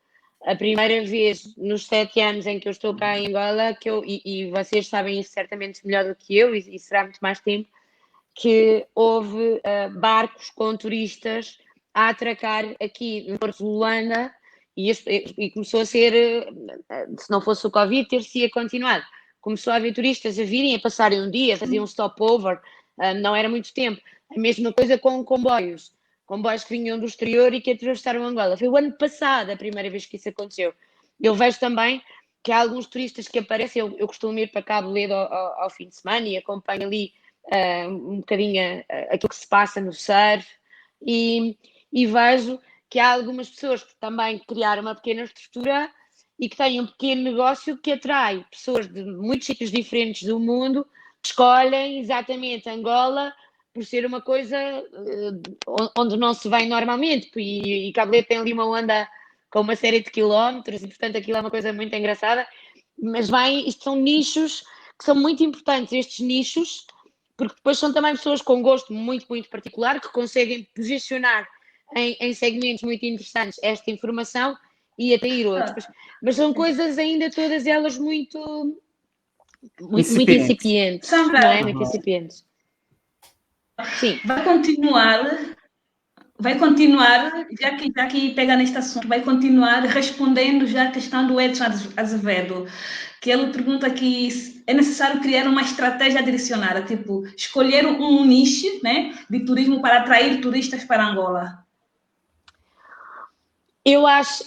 a primeira vez nos 7 anos em que eu estou cá em Angola, e vocês sabem isso certamente melhor do que eu, e será muito mais tempo, que houve barcos com turistas a atracar aqui no Porto de Luanda, e começou a ser, se não fosse o Covid, ter-se-ia continuado. Começou a haver turistas a virem, a passarem um dia, a fazer um stopover, não era muito tempo. A mesma coisa com comboios que vinham do exterior e que atravessaram Angola. Foi o ano passado a primeira vez que isso aconteceu. Eu vejo também que há alguns turistas que aparecem, eu costumo ir para Cabo Ledo ao fim de semana e acompanho ali um bocadinho aquilo que se passa no surf e vejo que há algumas pessoas que também criaram uma pequena estrutura e que têm um pequeno negócio que atrai pessoas de muitos sítios diferentes do mundo que escolhem exatamente Angola por ser uma coisa onde não se vai normalmente. E Cabo Verde tem ali uma onda com uma série de quilómetros e, portanto, aquilo é uma coisa muito engraçada. Mas isto são nichos que são muito importantes, estes nichos, porque depois são também pessoas com gosto muito, muito particular que conseguem posicionar em segmentos muito interessantes esta informação e atrair outros. Mas são coisas ainda todas elas muito incipientes. Não é? Muito incipientes. Sim. vai continuar, já que pega neste assunto, vai continuar respondendo já a questão do Edson Azevedo, que ele pergunta que é necessário criar uma estratégia direcionada, tipo, escolher um nicho, né, de turismo para atrair turistas para Angola. Eu acho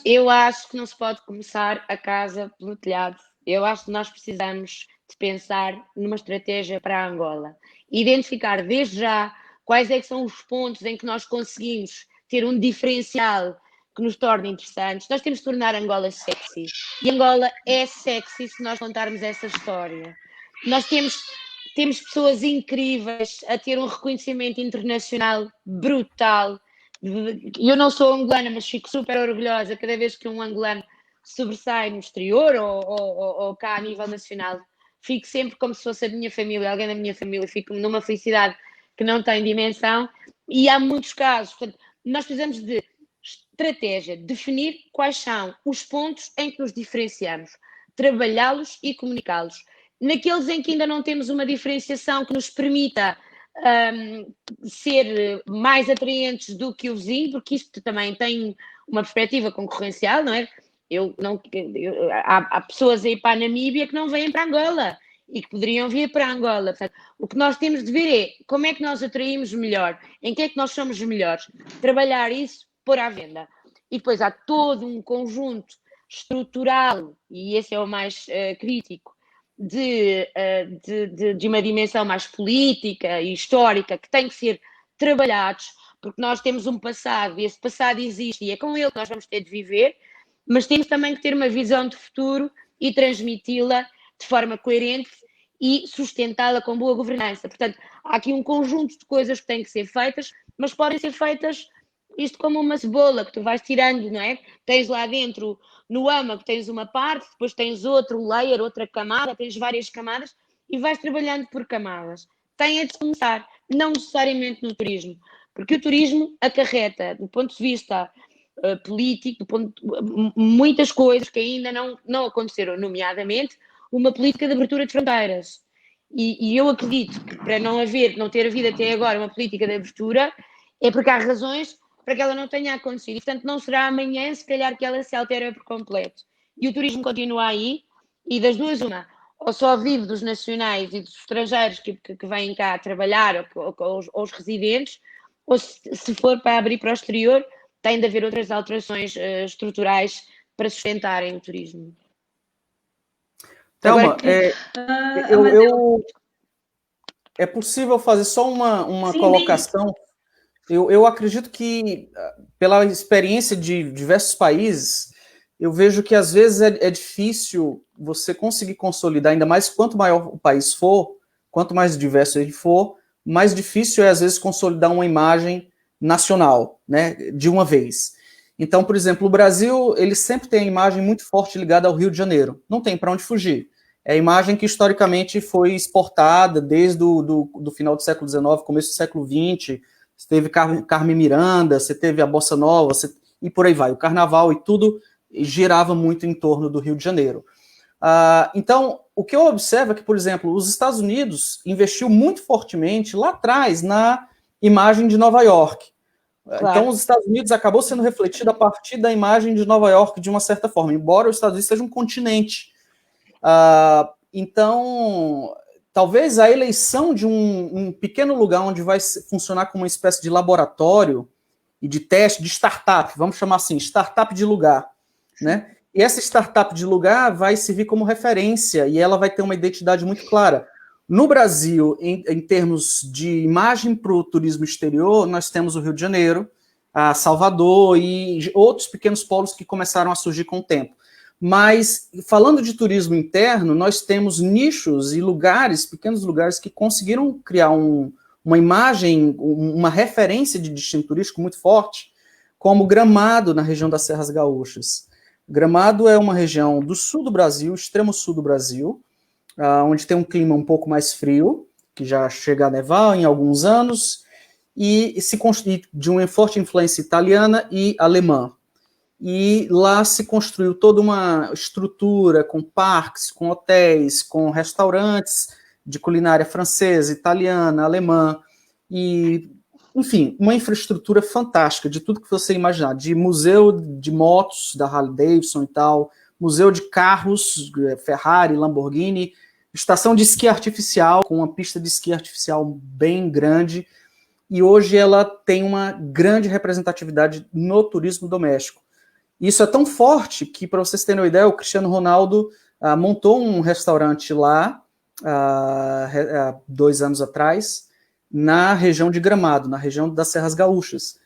que não se pode começar a casa pelo telhado. Eu acho que nós precisamos de pensar numa estratégia para a Angola. Identificar desde já quais é que são os pontos em que nós conseguimos ter um diferencial que nos torne interessantes. Nós temos de tornar Angola sexy. E Angola é sexy se nós contarmos essa história. Nós temos pessoas incríveis a ter um reconhecimento internacional brutal. Eu não sou angolana, mas fico super orgulhosa cada vez que um angolano sobressai no exterior ou cá a nível nacional. Fico sempre como se fosse a minha família, alguém da minha família. Fico numa felicidade que não tem dimensão. E há muitos casos. Portanto, nós precisamos de estratégia, definir quais são os pontos em que nos diferenciamos, trabalhá-los e comunicá-los. Naqueles em que ainda não temos uma diferenciação que nos permita ser mais atraentes do que o vizinho, porque isto também tem uma perspectiva concorrencial, não é? Há pessoas aí para a Namíbia que não vêm para Angola e que poderiam vir para Angola. Portanto, o que nós temos de ver é como é que nós atraímos melhor, em que é que nós somos melhores, trabalhar isso, pôr à venda. E depois há todo um conjunto estrutural, e esse é o mais crítico, de uma dimensão mais política e histórica que tem que ser trabalhados, porque nós temos um passado e esse passado existe e é com ele que nós vamos ter de viver, mas temos também que ter uma visão de futuro e transmiti-la de forma coerente e sustentá-la com boa governança. Portanto, há aqui um conjunto de coisas que têm que ser feitas, mas podem ser feitas isto como uma cebola que tu vais tirando, não é? Tens lá dentro, no âmago, tens uma parte, depois tens outro layer, outra camada, tens várias camadas e vais trabalhando por camadas. Tem de começar, não necessariamente no turismo, porque o turismo acarreta, do ponto de vista político, muitas coisas que ainda não aconteceram, nomeadamente uma política de abertura de fronteiras. E eu acredito que para não ter havido até agora uma política de abertura, é porque há razões para que ela não tenha acontecido. E, portanto, não será amanhã, se calhar, que ela se altera por completo. E o turismo continua aí, e das duas, uma, ou só vive dos nacionais e dos estrangeiros que vêm cá trabalhar, ou os residentes, ou se for para abrir para o exterior, tem de haver outras alterações estruturais para sustentarem o turismo. Thelma, é possível fazer só uma colocação? Eu acredito que, pela experiência de diversos países, eu vejo que às vezes é difícil você conseguir consolidar, ainda mais quanto maior o país for, quanto mais diverso ele for, mais difícil é às vezes consolidar uma imagem nacional, né, de uma vez. Então, por exemplo, o Brasil, ele sempre tem a imagem muito forte ligada ao Rio de Janeiro, não tem para onde fugir. É a imagem que historicamente foi exportada desde do final do século XIX, começo do século XX. Você teve Carmen Miranda, você teve a Bossa Nova, e por aí vai. O carnaval e tudo girava muito em torno do Rio de Janeiro. Então, o que eu observo é que, por exemplo, os Estados Unidos investiu muito fortemente lá atrás na imagem de Nova York. Claro. Então, os Estados Unidos acabou sendo refletido a partir da imagem de Nova York de uma certa forma, embora os Estados Unidos seja um continente. Então, talvez a eleição de um pequeno lugar onde vai funcionar como uma espécie de laboratório e de teste, de startup, vamos chamar assim, startup de lugar, né? E essa startup de lugar vai servir como referência e ela vai ter uma identidade muito clara. No Brasil, em termos de imagem para o turismo exterior, nós temos o Rio de Janeiro, Salvador e outros pequenos polos que começaram a surgir com o tempo. Mas, falando de turismo interno, nós temos nichos e lugares, pequenos lugares, que conseguiram criar uma imagem, uma referência de destino turístico muito forte, como Gramado, na região das Serras Gaúchas. Gramado é uma região do sul do Brasil, extremo sul do Brasil, onde tem um clima um pouco mais frio, que já chega a nevar em alguns anos, e se constitui de uma forte influência italiana e alemã. E lá se construiu toda uma estrutura com parques, com hotéis, com restaurantes de culinária francesa, italiana, alemã, e enfim, uma infraestrutura fantástica de tudo que você imaginar, de museu de motos da Harley Davidson e tal, museu de carros, Ferrari, Lamborghini, estação de esqui artificial, com uma pista de esqui artificial bem grande, e hoje ela tem uma grande representatividade no turismo doméstico. Isso é tão forte que, para vocês terem uma ideia, o Cristiano Ronaldo montou um restaurante lá, há 2 anos atrás, na região de Gramado, na região das Serras Gaúchas,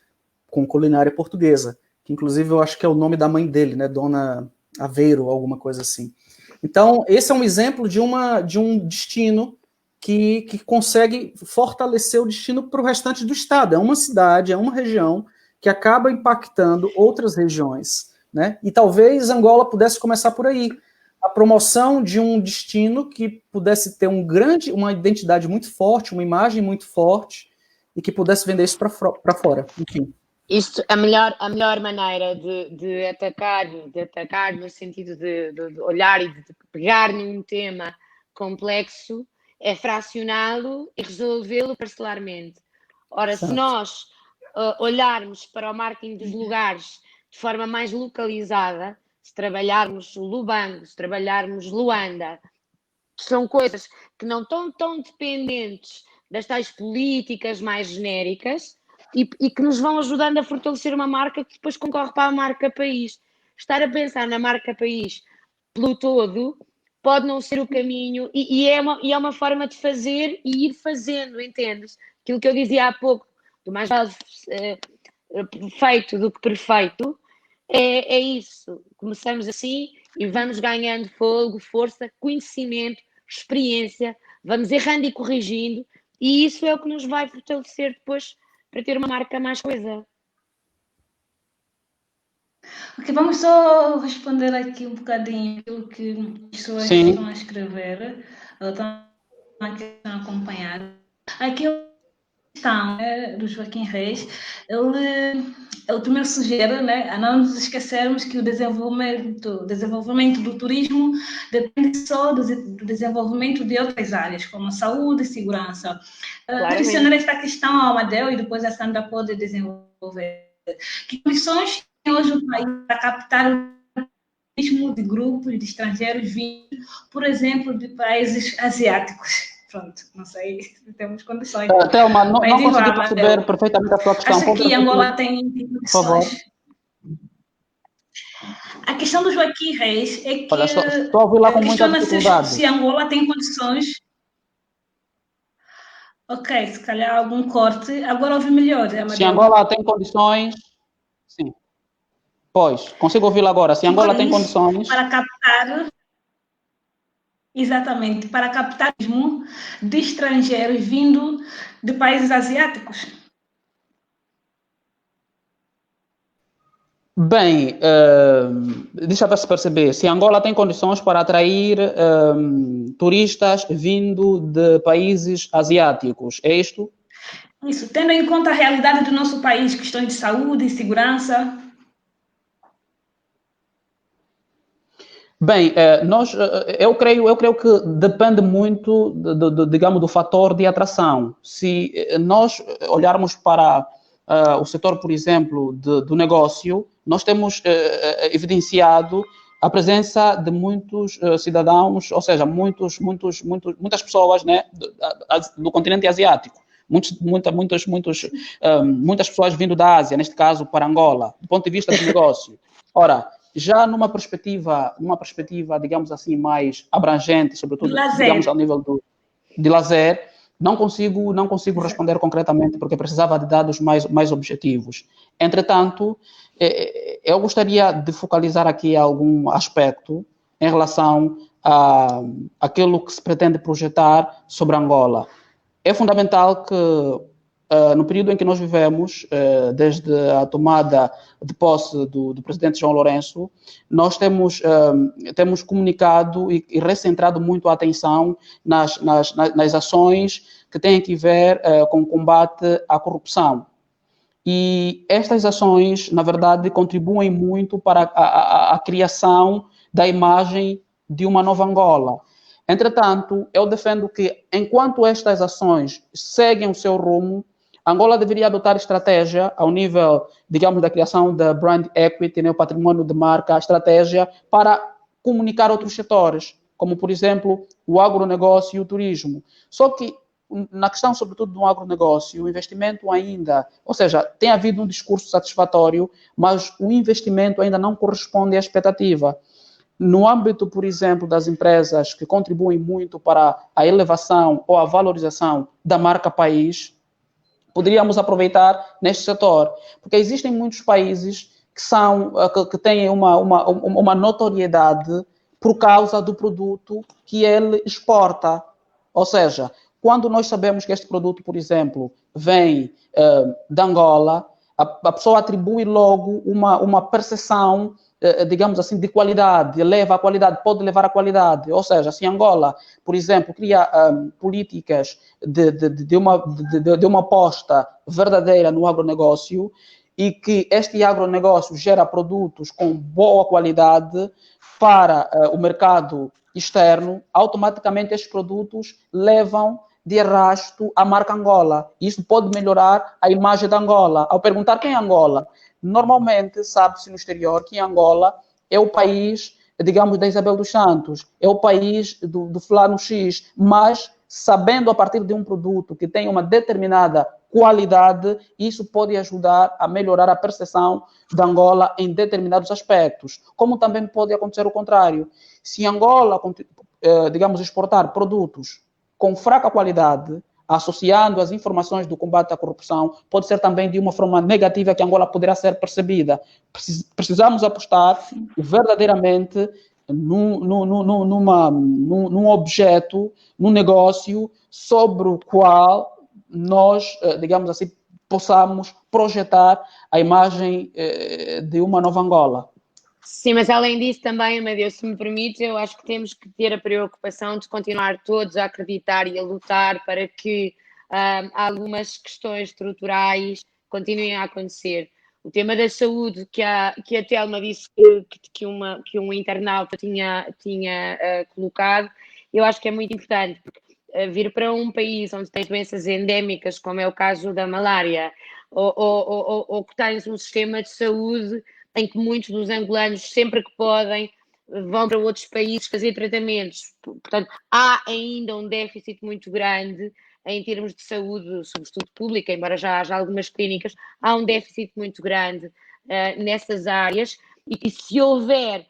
com culinária portuguesa, que inclusive eu acho que é o nome da mãe dele, né, Dona Aveiro, alguma coisa assim. Então, esse é um exemplo de um destino que consegue fortalecer o destino para o restante do estado. É uma cidade, é uma região que acaba impactando outras regiões, né? E talvez Angola pudesse começar por aí. A promoção de um destino que pudesse ter uma identidade muito forte, uma imagem muito forte, e que pudesse vender isso para fora. Enfim. Isto, a melhor maneira de atacar no sentido de olhar e de pegar num tema complexo é fracioná-lo e resolvê-lo parcelarmente. Ora, se nós olharmos para o marketing dos lugares de forma mais localizada, se trabalharmos o Lubango, se trabalharmos Luanda, são coisas que não estão tão dependentes das tais políticas mais genéricas e que nos vão ajudando a fortalecer uma marca que depois concorre para a marca país. Estar a pensar na marca país pelo todo pode não ser o caminho e é uma forma de fazer e ir fazendo, entendes? Aquilo que eu dizia há pouco, do mais vale feito do que perfeito, é isso. Começamos assim e vamos ganhando fôlego, força, conhecimento, experiência, vamos errando e corrigindo, e isso é o que nos vai fortalecer depois para ter uma marca mais coisa. Ok, vamos só responder aqui um bocadinho aquilo que as pessoas estão a escrever, estão a acompanhar. Aqui questão do Joaquim Reis, ele primeiro sugere, né, a não nos esquecermos que o desenvolvimento do turismo depende só do desenvolvimento de outras áreas, como a saúde e segurança. Direcionar esta questão ao Amadeu e depois a Sandra pode desenvolver. Que condições tem hoje o país para captar o turismo de grupos de estrangeiros vindos, por exemplo, de países asiáticos? Pronto, não sei se temos condições. Thelma, não consegui perceber perfeitamente a sua questão. Acho que Angola tem condições. Por favor. A questão do Joaquim Reis é que estou a ouvir lá com muita dificuldade. Se Angola tem condições. Ok, se calhar algum corte. Agora ouvi melhor. Amadeu. Se Angola tem condições, sim. Pois, consigo ouvi-lo agora. Se Angola tem condições... Para captar... Exatamente, para capitalismo de estrangeiros vindo de países asiáticos? Bem, deixa eu perceber. Se Angola tem condições para atrair turistas vindo de países asiáticos, é isto? Isso, tendo em conta a realidade do nosso país, questões de saúde e segurança... Bem, eu creio que depende muito, digamos, do fator de atração. Se nós olharmos para o setor, por exemplo, do negócio, nós temos evidenciado a presença de muitos cidadãos, ou seja, muitas pessoas, né, do continente asiático. Muitas pessoas vindo da Ásia, neste caso para Angola, do ponto de vista do negócio. Ora, já numa perspectiva, digamos assim, mais abrangente, sobretudo, digamos, ao nível de lazer, não consigo responder concretamente, porque precisava de dados mais objetivos. Entretanto, eu gostaria de focalizar aqui algum aspecto em relação àquilo que se pretende projetar sobre Angola. É fundamental que, no período em que nós vivemos, desde a tomada de posse do presidente João Lourenço, nós temos comunicado e recentrado muito a atenção nas ações que têm que ver com o combate à corrupção. E estas ações, na verdade, contribuem muito para a criação da imagem de uma nova Angola. Entretanto, eu defendo que, enquanto estas ações seguem o seu rumo, Angola deveria adotar estratégia ao nível, digamos, da criação da brand equity, né, o patrimônio de marca, a estratégia para comunicar outros setores, como, por exemplo, o agronegócio e o turismo. Só que, na questão, sobretudo, do agronegócio, o investimento ainda, ou seja, tem havido um discurso satisfatório, mas o investimento ainda não corresponde à expectativa. No âmbito, por exemplo, das empresas que contribuem muito para a elevação ou a valorização da marca país, poderíamos aproveitar neste setor, porque existem muitos países que têm uma notoriedade por causa do produto que ele exporta. Ou seja, quando nós sabemos que este produto, por exemplo, vem de Angola, a pessoa atribui logo uma percepção, digamos assim, de qualidade, eleva a qualidade, pode levar a qualidade. Ou seja, se Angola, por exemplo, cria políticas de uma aposta verdadeira no agronegócio e que este agronegócio gera produtos com boa qualidade para o mercado externo, automaticamente estes produtos levam de arrasto a marca Angola. Isso pode melhorar a imagem da Angola. Ao perguntar quem é Angola, normalmente sabe-se no exterior que Angola é o país, digamos, da Isabel dos Santos, é o país do fulano X, mas sabendo a partir de um produto que tem uma determinada qualidade, isso pode ajudar a melhorar a percepção da Angola em determinados aspectos. Como também pode acontecer o contrário. Se Angola, digamos, exportar produtos com fraca qualidade, associando as informações do combate à corrupção, pode ser também de uma forma negativa que Angola poderá ser percebida. Precisamos apostar verdadeiramente num objeto, num negócio sobre o qual nós, digamos assim, possamos projetar a imagem de uma nova Angola. Sim, mas além disso também, Amadeu, se me permite, eu acho que temos que ter a preocupação de continuar todos a acreditar e a lutar para que algumas questões estruturais continuem a acontecer. O tema da saúde, que a Telma disse que um internauta tinha colocado, eu acho que é muito importante, porque vir para um país onde tens doenças endémicas, como é o caso da malária, ou que tens um sistema de saúde em que muitos dos angolanos, sempre que podem, vão para outros países fazer tratamentos. Portanto, há ainda um déficit muito grande em termos de saúde, sobretudo pública, embora já haja algumas clínicas, há um déficit muito grande nessas áreas e se houver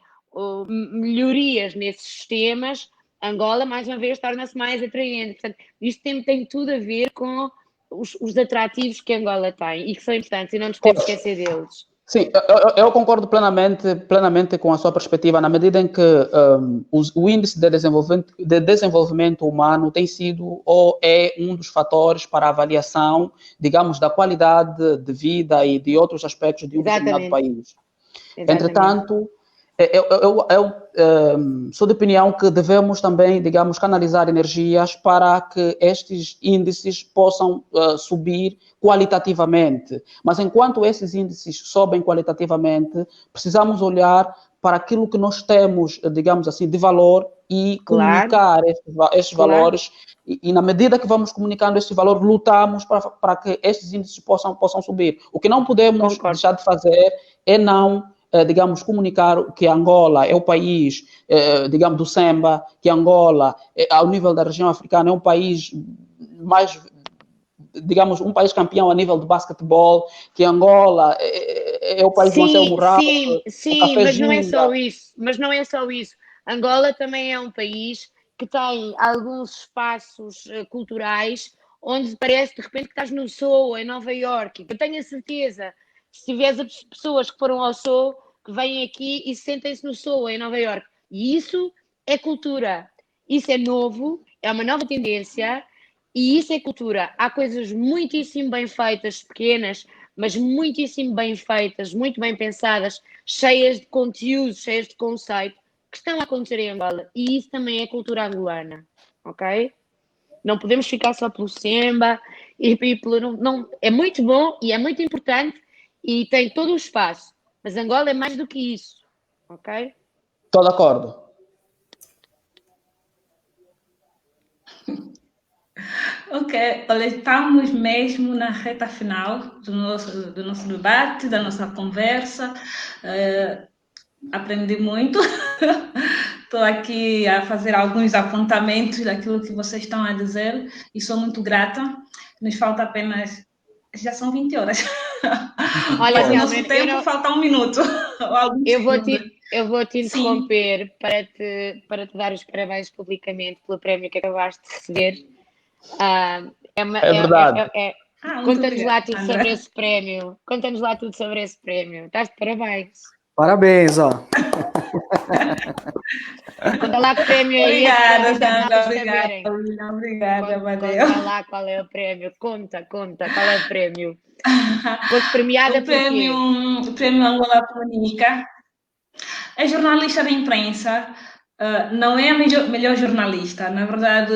melhorias nesses sistemas, Angola, mais uma vez, torna-se mais atraente. Portanto, isto tem tudo a ver com os atrativos que Angola tem e que são importantes e não nos podemos esquecer deles. Sim, eu concordo plenamente com a sua perspectiva, na medida em que o índice de desenvolvimento humano tem sido ou é um dos fatores para a avaliação, digamos, da qualidade de vida e de outros aspectos de um determinado país. Exatamente. Entretanto, eu sou de opinião que devemos também, digamos, canalizar energias para que estes índices possam subir qualitativamente. Mas enquanto esses índices sobem qualitativamente, precisamos olhar para aquilo que nós temos, digamos assim, de valor e comunicar estes valores. E na medida que vamos comunicando este valor, lutamos para que estes índices possam subir. O que não podemos deixar de fazer é digamos, comunicar que Angola é o país, digamos, do samba, que Angola, ao nível da região africana, é um país mais, digamos, um país campeão a nível de basquetebol, que Angola é o país do Anselmo Rao. Sim, mas não é só isso. Mas não é só isso. Angola também é um país que tem alguns espaços culturais onde parece de repente que estás no Soho, em Nova Iorque. Eu tenho a certeza, se tiveres pessoas que foram ao Soho, que vêm aqui e sentem-se no Soho, em Nova Iorque. E isso é cultura. Isso é novo, é uma nova tendência e isso é cultura. Há coisas muitíssimo bem feitas, pequenas, mas muitíssimo bem feitas, muito bem pensadas, cheias de conteúdo, cheias de conceito, que estão a acontecer em Angola. E isso também é cultura angolana, ok? Não podemos ficar só pelo samba é muito bom e é muito importante e tem todo o espaço, mas Angola é mais do que isso, ok? Estou de acordo. Ok, olha, estamos mesmo na reta final do nosso debate, da nossa conversa. Aprendi muito. Estou aqui a fazer alguns apontamentos daquilo que vocês estão a dizer e sou muito grata. Nos falta apenas. Já são 20 horas. Olha, Mas o Telma, nosso tempo falta 1 minuto ou alguns eu vou segundos. te, eu vou te Sim. interromper para te dar os parabéns publicamente pelo prémio que acabaste de receber. É uma, É verdade. Muito conta-nos lá obrigada, tudo Sandra. sobre esse prémio. Conta-nos lá tudo sobre esse prémio. Estás de parabéns. Parabéns, ó. Conta lá que prémio é esse para Obrigada, os Sandra. internautas Obrigada, saberem. William. Obrigada, Amadeu. Conta lá qual é o prémio. Conta, qual é o prémio. Foste premiada O por quê? prêmio Angola Comunica. É jornalista de imprensa, não é a melhor jornalista. Na verdade,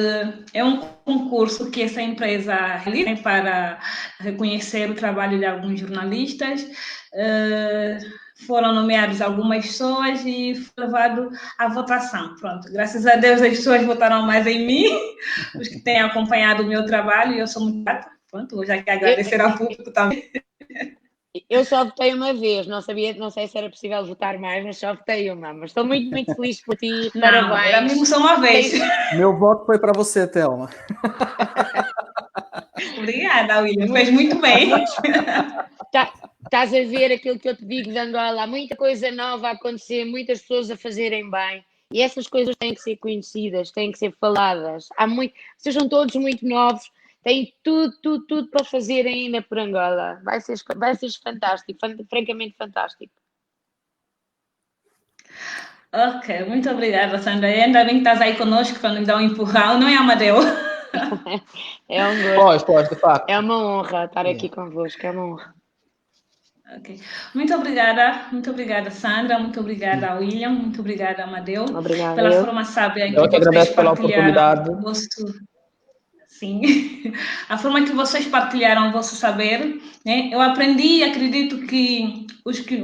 é um concurso que essa empresa realiza para reconhecer o trabalho de alguns jornalistas. Foram nomeadas algumas pessoas e foi levado à votação. Pronto, graças a Deus as pessoas votaram mais em mim, os que têm acompanhado o meu trabalho, e eu sou muito grata. Pronto, vou já que agradecer ao público também. Eu só votei uma vez, não sei se era possível votar mais, mas só votei uma. Mas estou muito, muito feliz por ti, Não, era parabéns. mesmo só uma vez. Meu voto foi para você, Thelma. Obrigada, William, fez muito bem. Estás a ver aquilo que eu te digo de Angola, há muita coisa nova a acontecer, muitas pessoas a fazerem bem. E essas coisas têm que ser conhecidas, têm que ser faladas. Vocês são todos muito novos, têm tudo para fazer ainda por Angola. Vai ser fantástico, francamente fantástico. Ok, muito obrigada, Sandra. E ainda bem que estás aí conosco para nos dar um empurrão, não é, Amadeu? É um gosto. Pois, de facto. É uma honra estar aqui convosco, é uma honra. Ok. Muito obrigada, Sandra. Muito obrigada, William. Muito obrigada, Amadeu. Obrigada. Pela forma sábia Eu que que vocês agradeço pela partilharam oportunidade. Sim, a forma que vocês partilharam o vosso saber, né? Eu aprendi e acredito que os que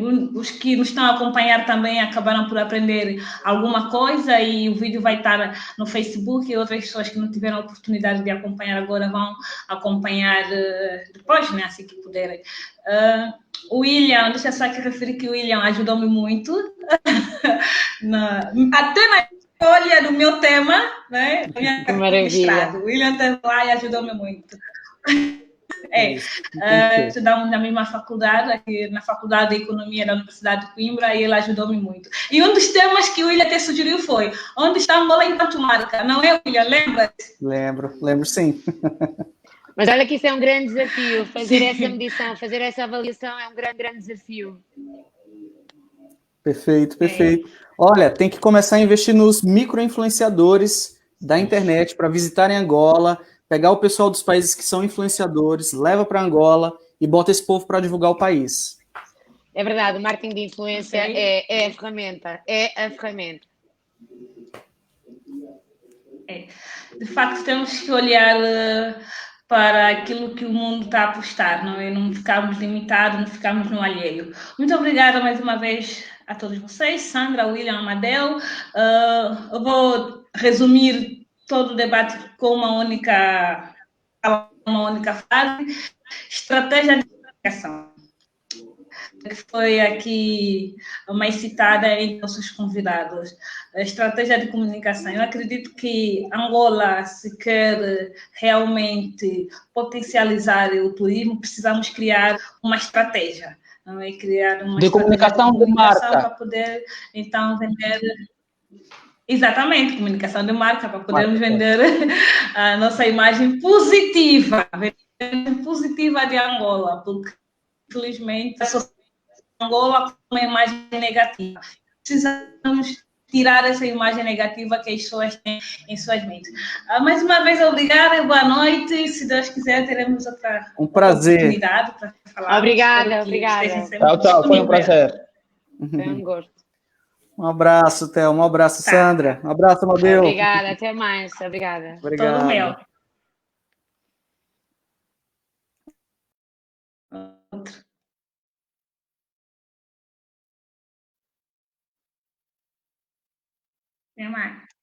nos estão a acompanhar também acabaram por aprender alguma coisa e o vídeo vai estar no Facebook e outras pessoas que não tiveram a oportunidade de acompanhar agora vão acompanhar depois, né? Assim que puderem. O William, deixa eu só aqui referir que o William ajudou-me muito, até na escolha do meu tema, né? Que maravilha. O William esteve lá e ajudou-me muito. Estudamos na mesma faculdade, aqui na Faculdade de Economia da Universidade de Coimbra, e ele ajudou-me muito. E um dos temas que o William até sugeriu foi: onde está Angola enquanto marca? Não é, William? Lembra? Lembro sim. Mas olha que isso é um grande desafio, fazer essa medição, fazer essa avaliação é um grande desafio. Perfeito. Olha, tem que começar a investir nos micro-influenciadores da internet para visitarem Angola, pegar o pessoal dos países que são influenciadores, leva para Angola e bota esse povo para divulgar o país. É verdade, o marketing de influência é a ferramenta, De facto, temos que olhar para aquilo que o mundo está a apostar, não é? Não ficarmos limitados, não ficarmos no alheio. Muito obrigada mais uma vez a todos vocês, Sandra, William, Amadeu. Eu vou resumir todo o debate com uma única frase: estratégia de comunicação, que foi aqui mais citada em nossos convidados. A estratégia de comunicação. Eu acredito que Angola, se quer realmente potencializar o turismo, precisamos criar uma estratégia. Não é? Criar uma De estratégia comunicação de marca. para poder, então, vender. Exatamente, comunicação de marca, para podermos vender a nossa imagem positiva de Angola, porque, infelizmente, Angola com uma imagem negativa. Precisamos tirar essa imagem negativa que as pessoas têm em suas mentes. Mais uma vez, obrigada, boa noite. Se Deus quiser, teremos outra oportunidade para falar. Obrigada. Tchau, foi um prazer. Foi um gosto. Um abraço, Thelma. Um abraço, Sandra. Um abraço, Amadeu. Obrigada, até mais. Obrigada. Todo meu. Até mais.